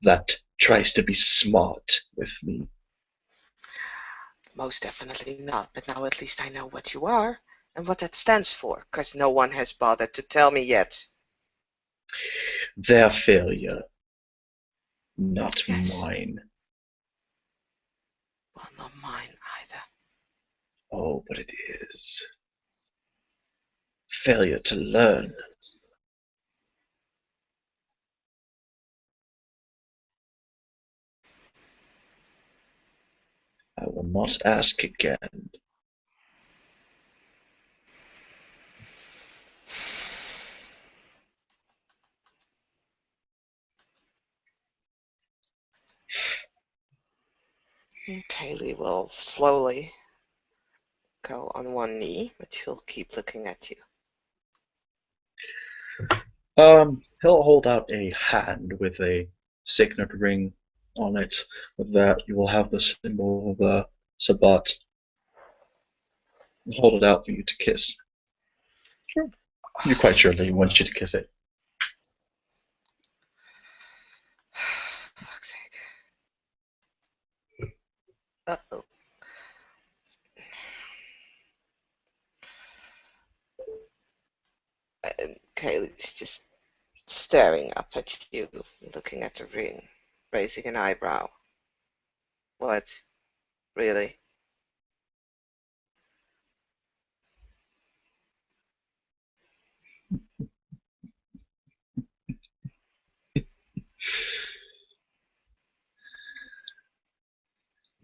that tries to be smart with me? Most definitely not, but now at least I know what you are and what that stands for, because no one has bothered to tell me yet. Their failure, not Yes, mine. well, not mine either. Oh, but it is. Failure to learn. I will not ask again. Kaylee will slowly go on one knee, but she'll keep looking at you. He'll hold out a hand with a signet ring on it. With that, you will have the symbol of Sabbat. He'll hold it out for you to kiss. Sure. You're quite sure that he wants you to kiss it. Fuck's sake. Uh-oh. And Kaylee's just staring up at you, looking at the ring, raising an eyebrow. What? Really?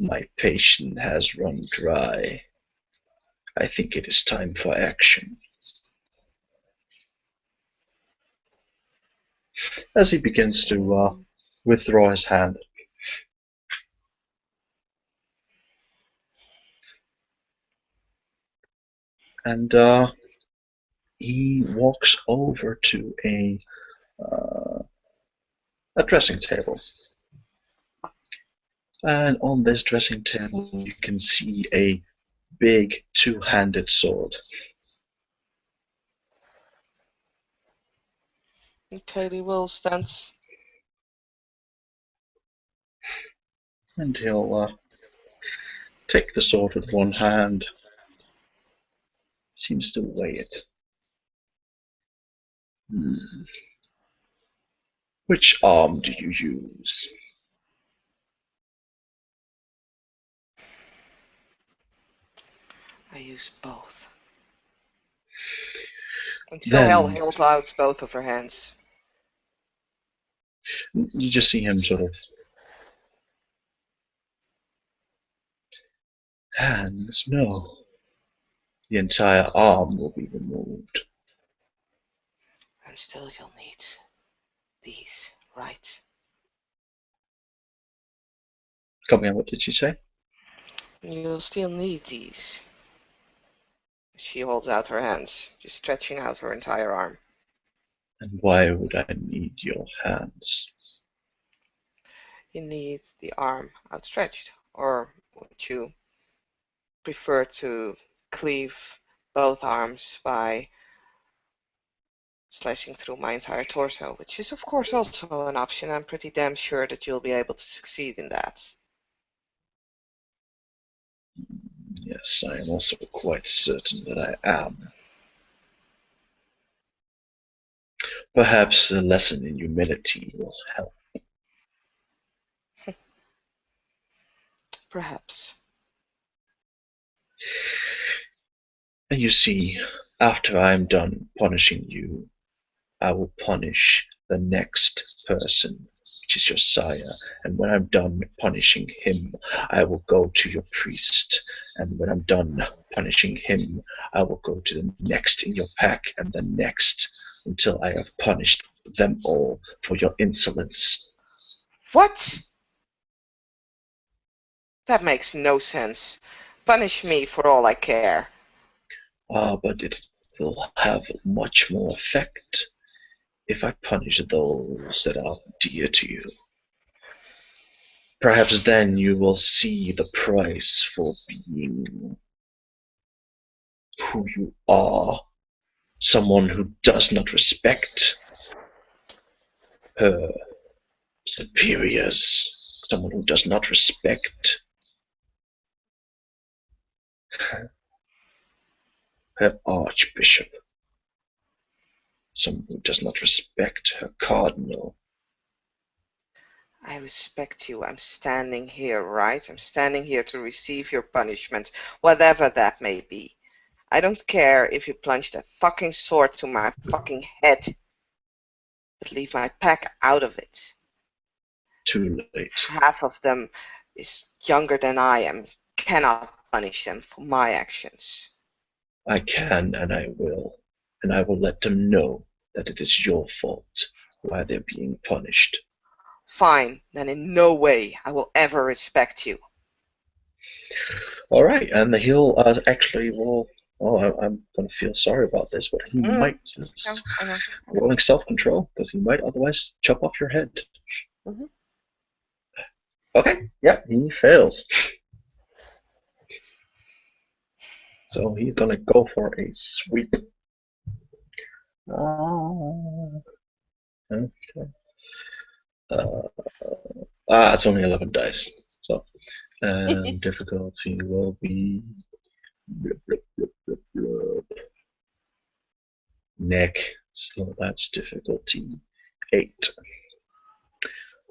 My patience has run dry. I think it is time for action. As he begins to withdraw his hand, and he walks over to a dressing table. And on this dressing table, you can see a big two-handed sword. And Kaylee will stand. And he'll take the sword with one hand. Seems to weigh it. Which arm do you use? I use both. And she'll Then hold out both of her hands. you just see him sort of hands. No, the entire arm will be removed. And still you'll need these, right? Come again, what did she say? You'll still need these. She holds out her hands, just stretching out her entire arm. And why would I need your hands? You need the arm outstretched, or would you prefer to cleave both arms by slashing through my entire torso, which is of course also an option. I'm pretty damn sure that you'll be able to succeed in that. Yes, I am also quite certain that I am. Perhaps a lesson in humility will help. Perhaps. And you see, after I'm done punishing you, I will punish the next person, which is your sire. And when I'm done punishing him, I will go to your priest. And when I'm done punishing him, I will go to the next in your pack and the next until I have punished them all for your insolence. What? That makes no sense. Punish me for all I care. But it will have much more effect if I punish those that are dear to you. Perhaps then you will see the price for being who you are. Someone who does not respect her superiors. Someone who does not respect her Archbishop. Someone who does not respect her Cardinal. I respect you. I'm standing here, right? I'm standing here to receive your punishment, whatever that may be. I don't care if you plunge that fucking sword to my fucking head, but leave my pack out of it. Too late. Half of them is younger than I am. Cannot punish them for my actions. I can and I will. And I will let them know that it is your fault why they're being punished. Fine, then in no way I will ever respect you. All right, and he'll actually will. Oh, I'm going to feel sorry about this, but he might just I know. rolling self-control because he might otherwise chop off your head. Mm-hmm. Okay, yeah, he fails. So he's gonna go for a sweep. Okay. It's only 11 dice. So, and difficulty will be neck. So that's difficulty 8.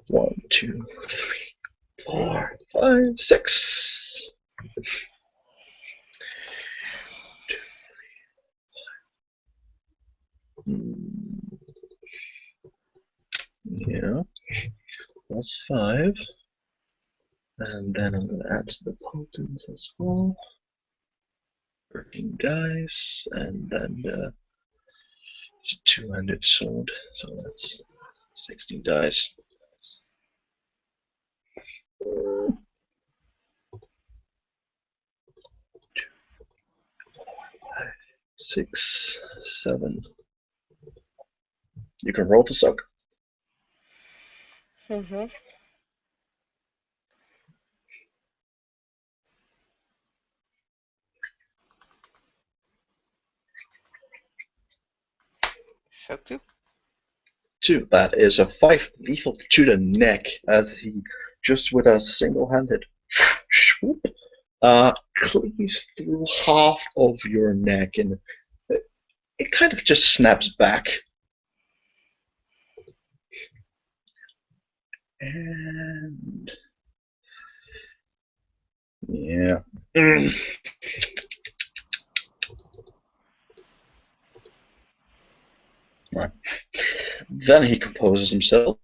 1, 2, 3, 4, 5, 6. Yeah, plus 5. And then I'm going to add to the potence as well. 13 dice, and then the two-handed sword, so that's 16 dice. 6, 7. You can roll to suck. Mm-hmm. So 2. 2. That is a 5 lethal to the neck as he just with a single-handed swoop cleaves through half of your neck, and it kind of just snaps back. And yeah. Right. Then he composes himself.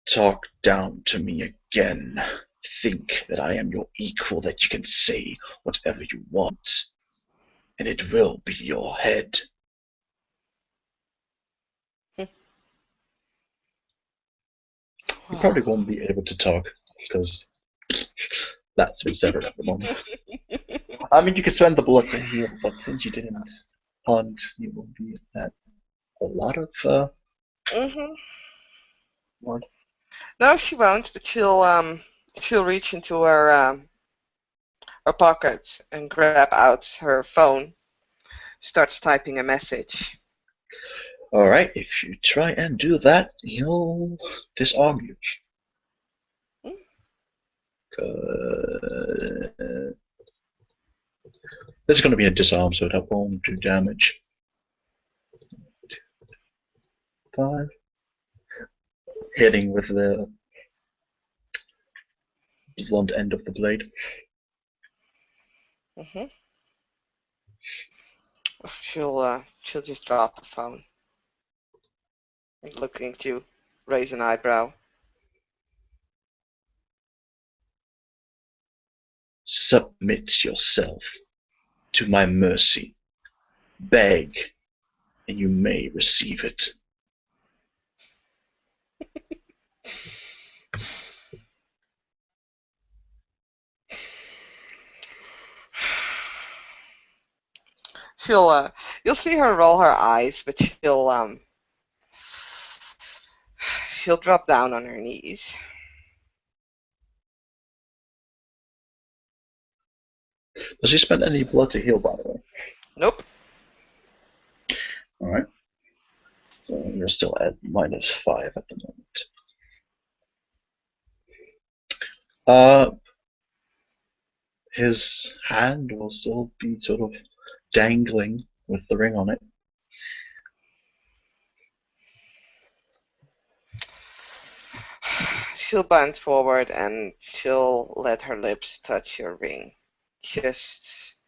Talk down to me again. Think that I am your equal, that you can say whatever you want, and it will be your head. You probably won't be able to talk because that's been severed at the moment. I mean, you can spend the blood to heal, but since you didn't hunt, you will be at a lot of blood. No, she won't, but she'll reach into her pocket and grab out her phone, starts typing a message. Alright, if you try and do that, he'll disarm you. This is going to be a disarm, so that won't do damage. 5. Hitting with the blunt end of the blade. Mm-hmm. She'll just drop the phone, looking to raise an eyebrow. Submit yourself to my mercy. Beg, and you may receive it. You'll see her roll her eyes, but she'll drop down on her knees. Does she spend any blood to heal, by the way? Nope. Alright. So you're still at -5 at the moment. His hand will still be sort of dangling with the ring on it. She'll bend forward and she'll let her lips touch your ring. Just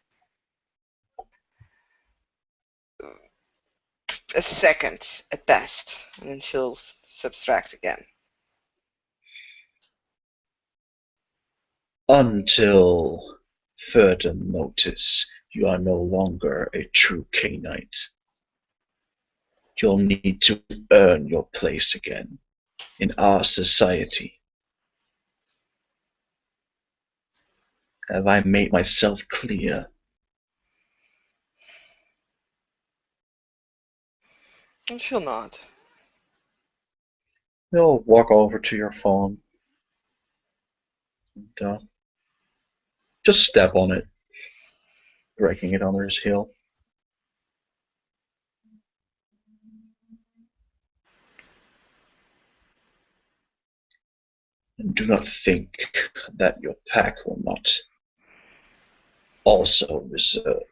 a second at best, and then she'll subtract again. Until further notice, you are no longer a true Cainite. You'll need to earn your place again in our society. Have I made myself clear? And she'll nod. You'll walk over to your phone and just step on it, breaking it under his heel. And do not think that your pack will not also reserve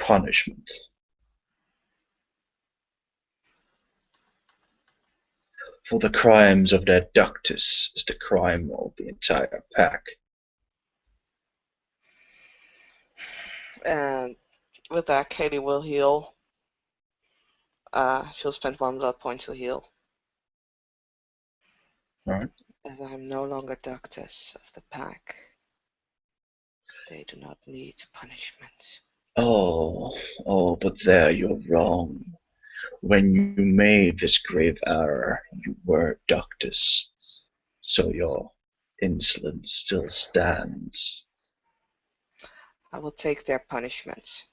punishment. For the crimes of the Adductus is the crime of the entire pack. And with that, Katie will heal. She'll spend 1 blood point to heal. Alright. As I'm no longer Ductus of the pack, they do not need punishment. Oh, but there you're wrong. When you made this grave error, you were Ductus. So your insolence still stands. I will take their punishments.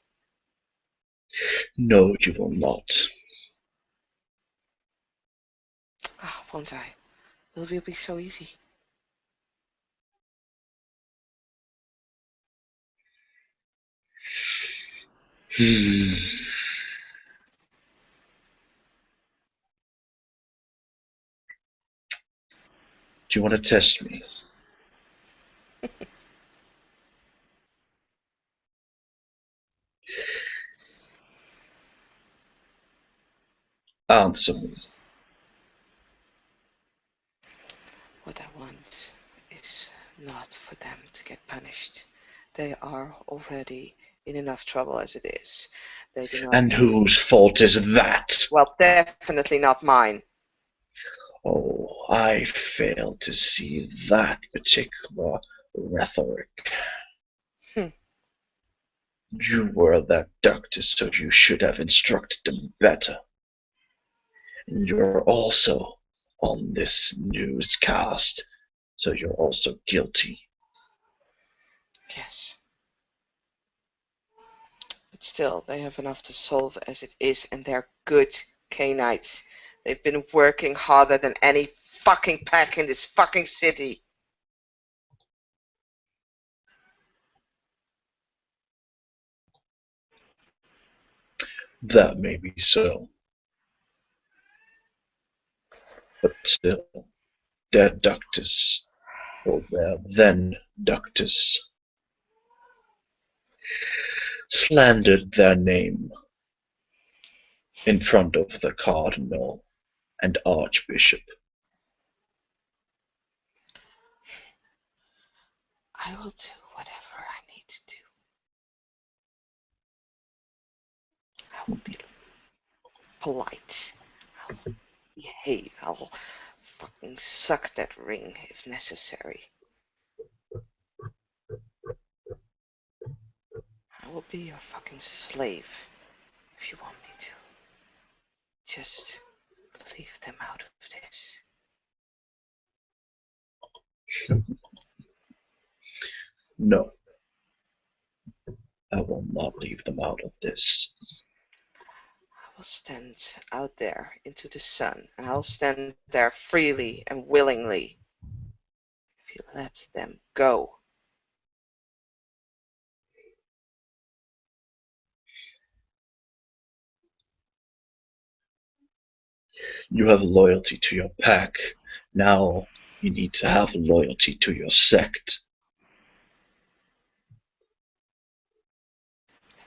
No, you will not. Won't I? It will be so easy. Hmm. Do you want to test me? Answer me. What I want is not for them to get punished. They are already in enough trouble as it is. They do not. And whose fault is that? Well, definitely not mine. Oh, I fail to see that particular rhetoric. You were that doctor, so you should have instructed them better. And you're also on this newscast, so you're also guilty. Yes. But still, they have enough to solve as it is, and they're good Cainites. They've been working harder than any fucking pack in this fucking city. That may be so. But still, their ductus, or their then ductus, slandered their name in front of the cardinal and archbishop. I will do whatever I need to do. I will be polite. I will behave. I will fucking suck that ring if necessary. I will be your fucking slave if you want me to. Just leave them out of this. No, I will not leave them out of this. I will stand out there into the sun, and I'll stand there freely and willingly if you let them go. You have loyalty to your pack. Now you need to have loyalty to your sect.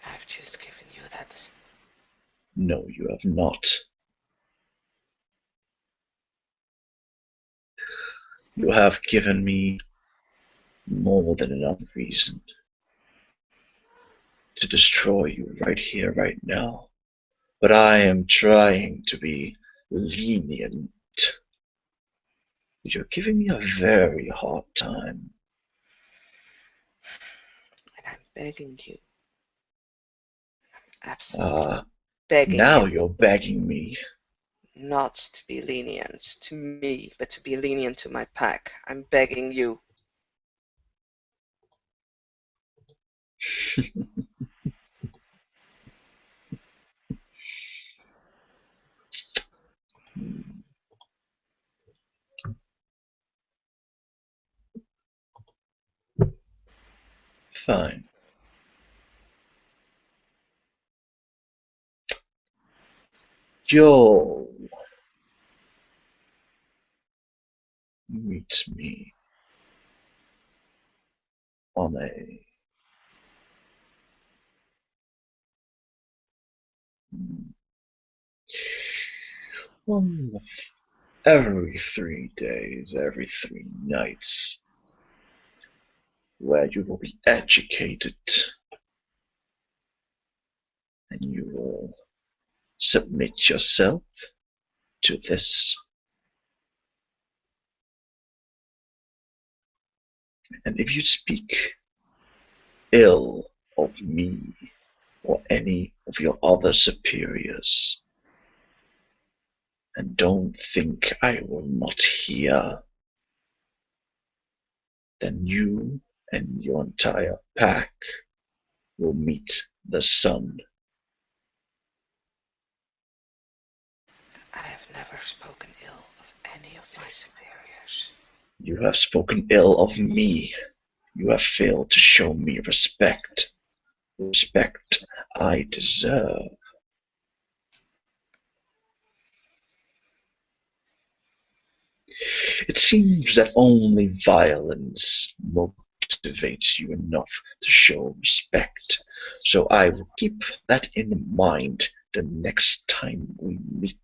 And I've just given you that. No, you have not. You have given me more than enough reason to destroy you right here, right now. But I am trying to be lenient. You're giving me a very hard time. And I'm begging you, absolutely begging Now you, you're begging me. not to be lenient to me, but to be lenient to my pack. I'm begging you. Fine. You'll meet me on on every 3 days, every 3 nights, where you will be educated and you will submit yourself to this. And if you speak ill of me or any of your other superiors, and don't think I will not hear, then you and your entire pack will meet the sun. I have never spoken ill of any of my superiors. You have spoken ill of me. You have failed to show me respect. Respect I deserve. It seems that only violence motivates you enough to show respect. So I will keep that in mind the next time we meet.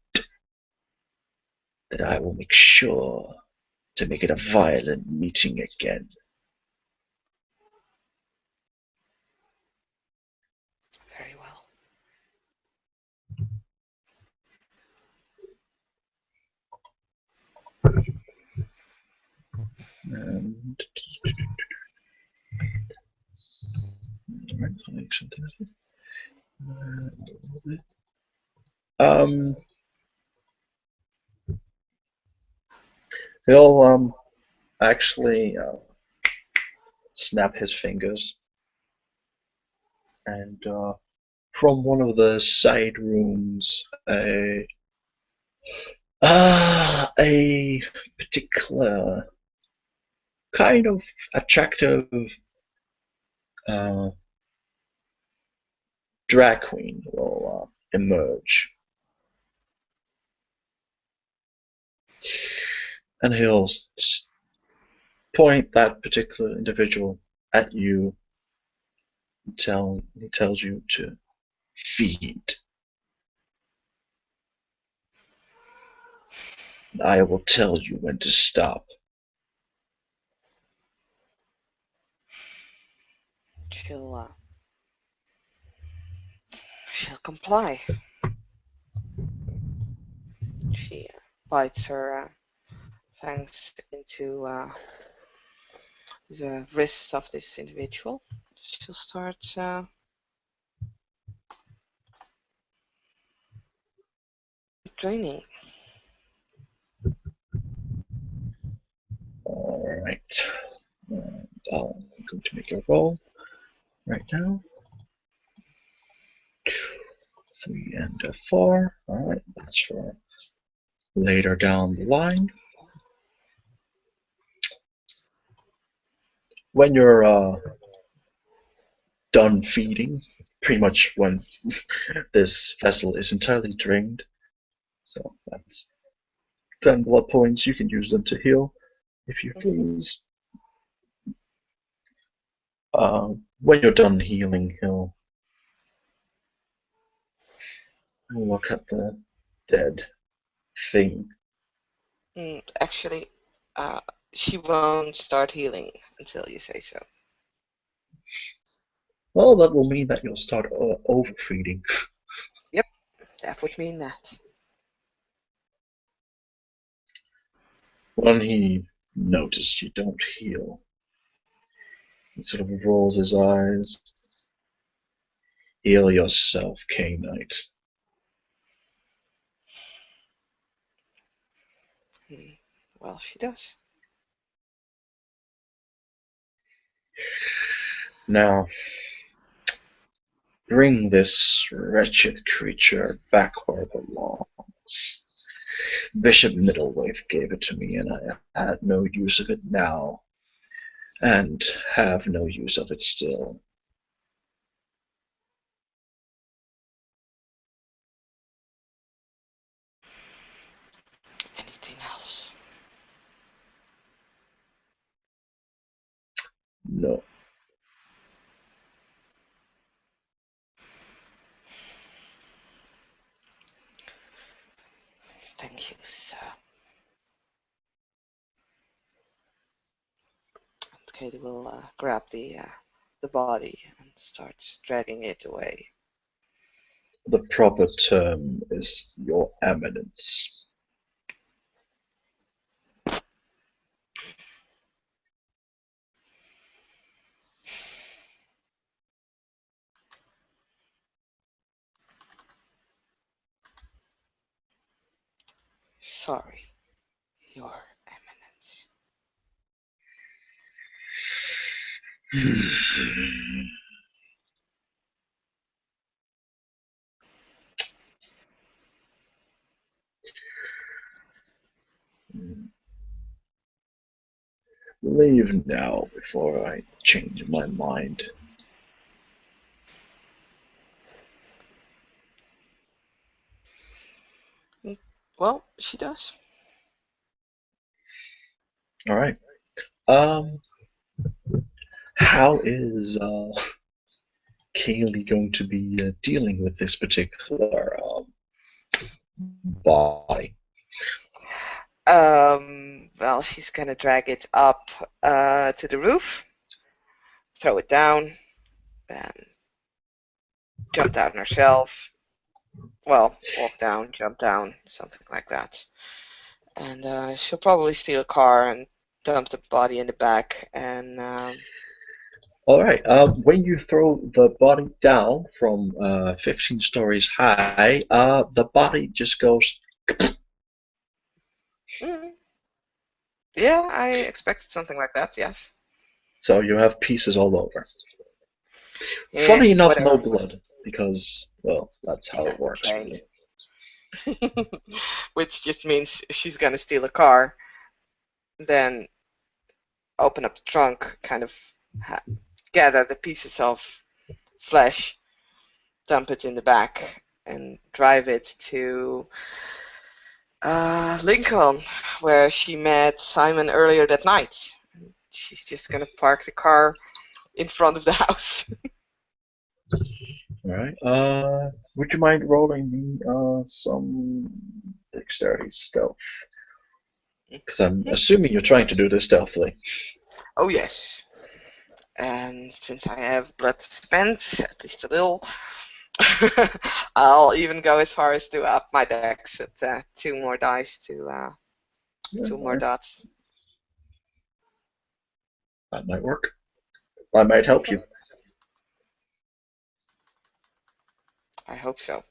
That I will make sure to make it a violent meeting again. Very well. And um, he'll actually snap his fingers, and from one of the side rooms, a particular kind of attractive uh, drag queen will emerge, and he'll point that particular individual at you. He tells you to feed. I will tell you when to stop. she'll she'll comply. She bites her fangs into the wrists of this individual. She'll start draining. Alright. And I'm going to make a roll right now. 3 and a 4. Alright, that's for later down the line. When you're done feeding, pretty much when this vessel is entirely drained, so that's 10 blood points. You can use them to heal, if you please. When you're done healing, he'll look at the dead thing. Actually, she won't start healing until you say so. Well, that will mean that you'll start overfeeding. Yep, that would mean that. When he noticed you don't heal, he sort of rolls his eyes. Heal yourself, K-Knight. Well, she does. Now, bring this wretched creature back where it belongs. Bishop Middlewaith gave it to me, and I had no use of it now, and have no use of it still. Anything else? No. Thank you, sir. And Katie will grab the body and starts dragging it away. The proper term is Your Eminence. Sorry, Your Eminence. Leave now before I change my mind. Well, she does. Alright. How is Kaylee going to be dealing with this particular body? Well, she's gonna drag it up to the roof, throw it down, then jump down herself. Well, walk down, jump down, something like that. And she'll probably steal a car and dump the body in the back. And Alright, when you throw the body down from 15 stories high, the body just goes. Yeah, I expected something like that, yes. So you have pieces all over. Yeah, Funny enough, whatever. no blood, because, well, that's how Yeah, it works. trained. Which just means she's gonna steal a car, then open up the trunk, kind of gather the pieces of flesh, dump it in the back, and drive it to Lincoln, where she met Simon earlier that night. She's just gonna park the car in front of the house. Alright, would you mind rolling me some dexterity stealth? Because I'm assuming you're trying to do this stealthily. Oh yes. And since I have blood spent, at least a little, I'll even go as far as to up my dex at 2 more dice to Yeah, 2 more dots. that might work. That might help you. I hope so.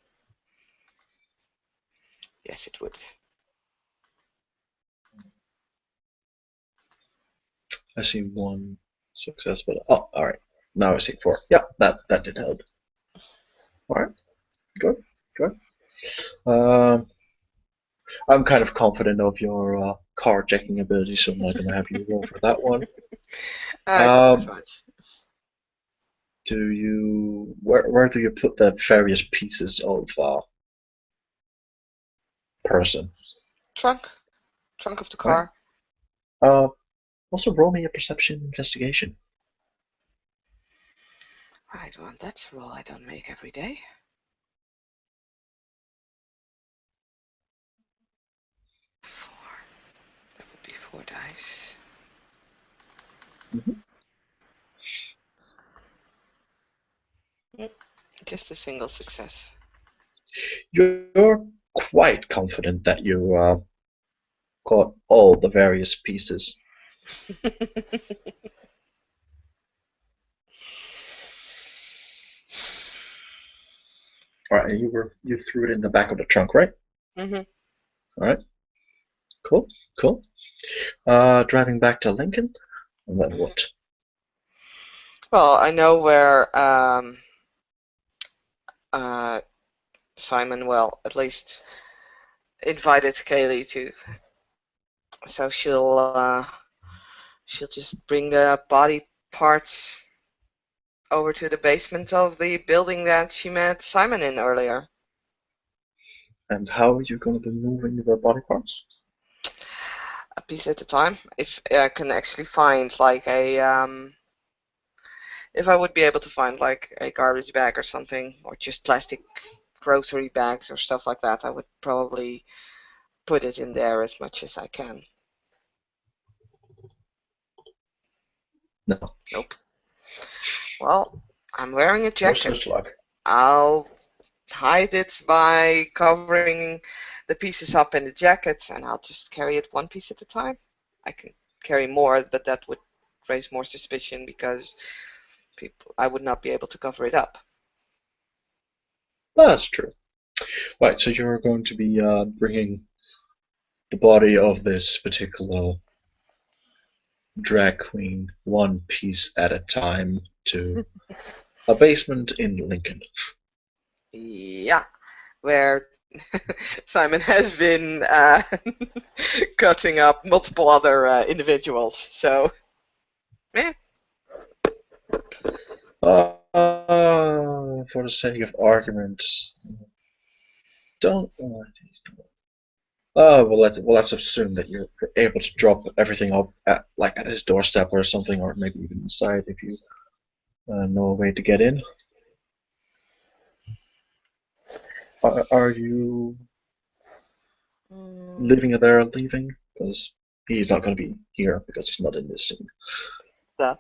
Yes, it would. I see 1 success, but oh, all right. Now I see 4. Yeah, that did help. All right, good, good. Um, I'm kind of confident of your carjacking ability, so I'm not gonna have you roll for that one. Thanks so much. Do you where do you put the various pieces of person? Trunk of the All right. car. Also roll me a perception investigation. Right, well, that's a roll I don't make every day. 4. That would be 4 dice. Mm-hmm. Just a single success. You're quite confident that you got all the various pieces. All right, and you threw it in the back of the trunk, right? Mm-hmm. All right, cool, cool. Driving back to Lincoln, and then what? Well, I know where uh, Simon, well, at least invited Kaylee to, so she'll just bring the body parts over to the basement of the building that she met Simon in earlier. And how are you going to be moving the body parts? A piece at a time. If I can actually find like if I would be able to find like a garbage bag or something, or just plastic grocery bags or stuff like that, I would probably put it in there as much as I can. No. Nope. Well, I'm wearing a No jacket. such luck. I'll hide it by covering the pieces up in the jacket, and I'll just carry it one piece at a time. I can carry more, but that would raise more suspicion because I would not be able to cover it up. That's true. Right, so you're going to be bringing the body of this particular drag queen one piece at a time to a basement in Lincoln. Yeah, where Simon has been cutting up multiple other individuals. So, eh. For the sake of argument, don't. Well, let's assume that you're able to drop everything off at his doorstep or something, or maybe even inside if you know a way to get in. Are you leaving it there, leaving? Because he's not going to be here because he's not in this scene. So,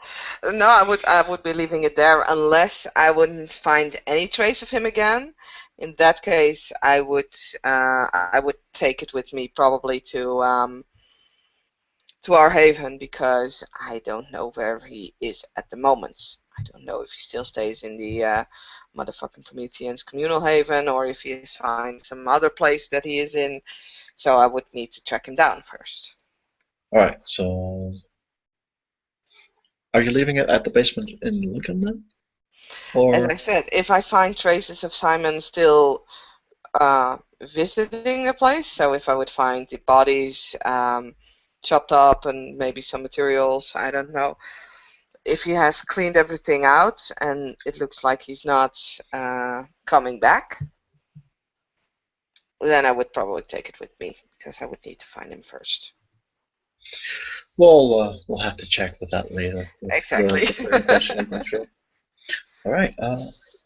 no, I would be leaving it there unless I wouldn't find any trace of him again. In that case, I would take it with me probably to our haven because I don't know where he is at the moment. I don't know if he still stays in the motherfucking Prometheans communal haven or if he has found some other place that he is in. So I would need to track him down first. All right. So, are you leaving it at the basement in Lincoln then, As or I said, if I find traces of Simon still visiting the place, so if I would find the bodies chopped up and maybe some materials, I don't know. If he has cleaned everything out and it looks like he's not coming back, then I would probably take it with me because I would need to find him first. we'll have to check with that later with Exactly. the further questioning, I'm sure. All right.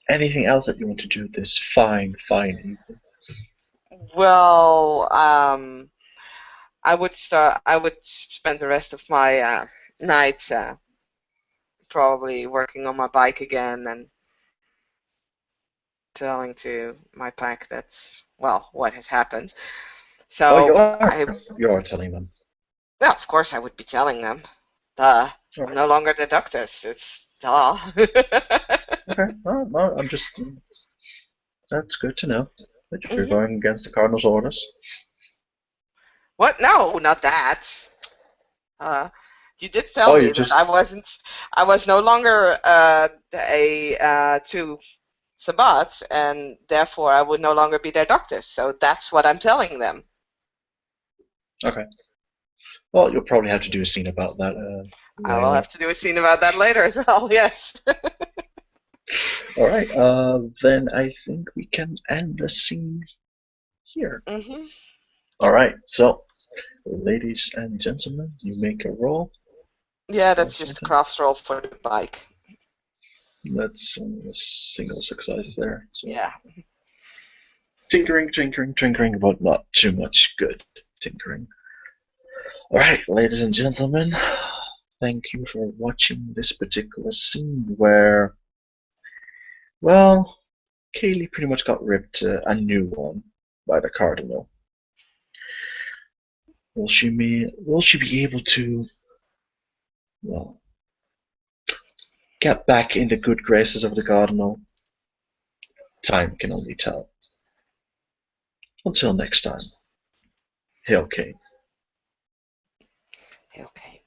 Anything else that you want to do this fine evening? Well, I would spend the rest of my night probably working on my bike again and telling to my pack that's, well, what has happened. Oh, you So are. You are telling them. well, of course I would be telling them. Duh. All I'm right. no longer the Doctus. It's duh. Okay. Well, I'm just. That's good to know that you're hmm going against the Cardinal's orders. What? No, not that. Uh, you did tell Oh, you me that just. I was no longer a to Sabbat, and therefore I would no longer be their Doctus. So that's what I'm telling them. Okay. Well, you'll probably have to do a scene about that I will later. have to do a scene about that later as well. Yes. All right. Then I think we can end the scene here. hmm All right. So, ladies and gentlemen, you make a roll Yeah, or that's just a something. crafts roll for the bike. That's a single success there. So, Yeah. tinkering, tinkering, tinkering, but not too much good tinkering. All right, ladies and gentlemen, thank you for watching this particular scene where, well, Kaylee pretty much got ripped a new one by the Cardinal. Will she be able to, well, get back in the good graces of the Cardinal? Time can only tell. Until next time, hail Kay. Okay.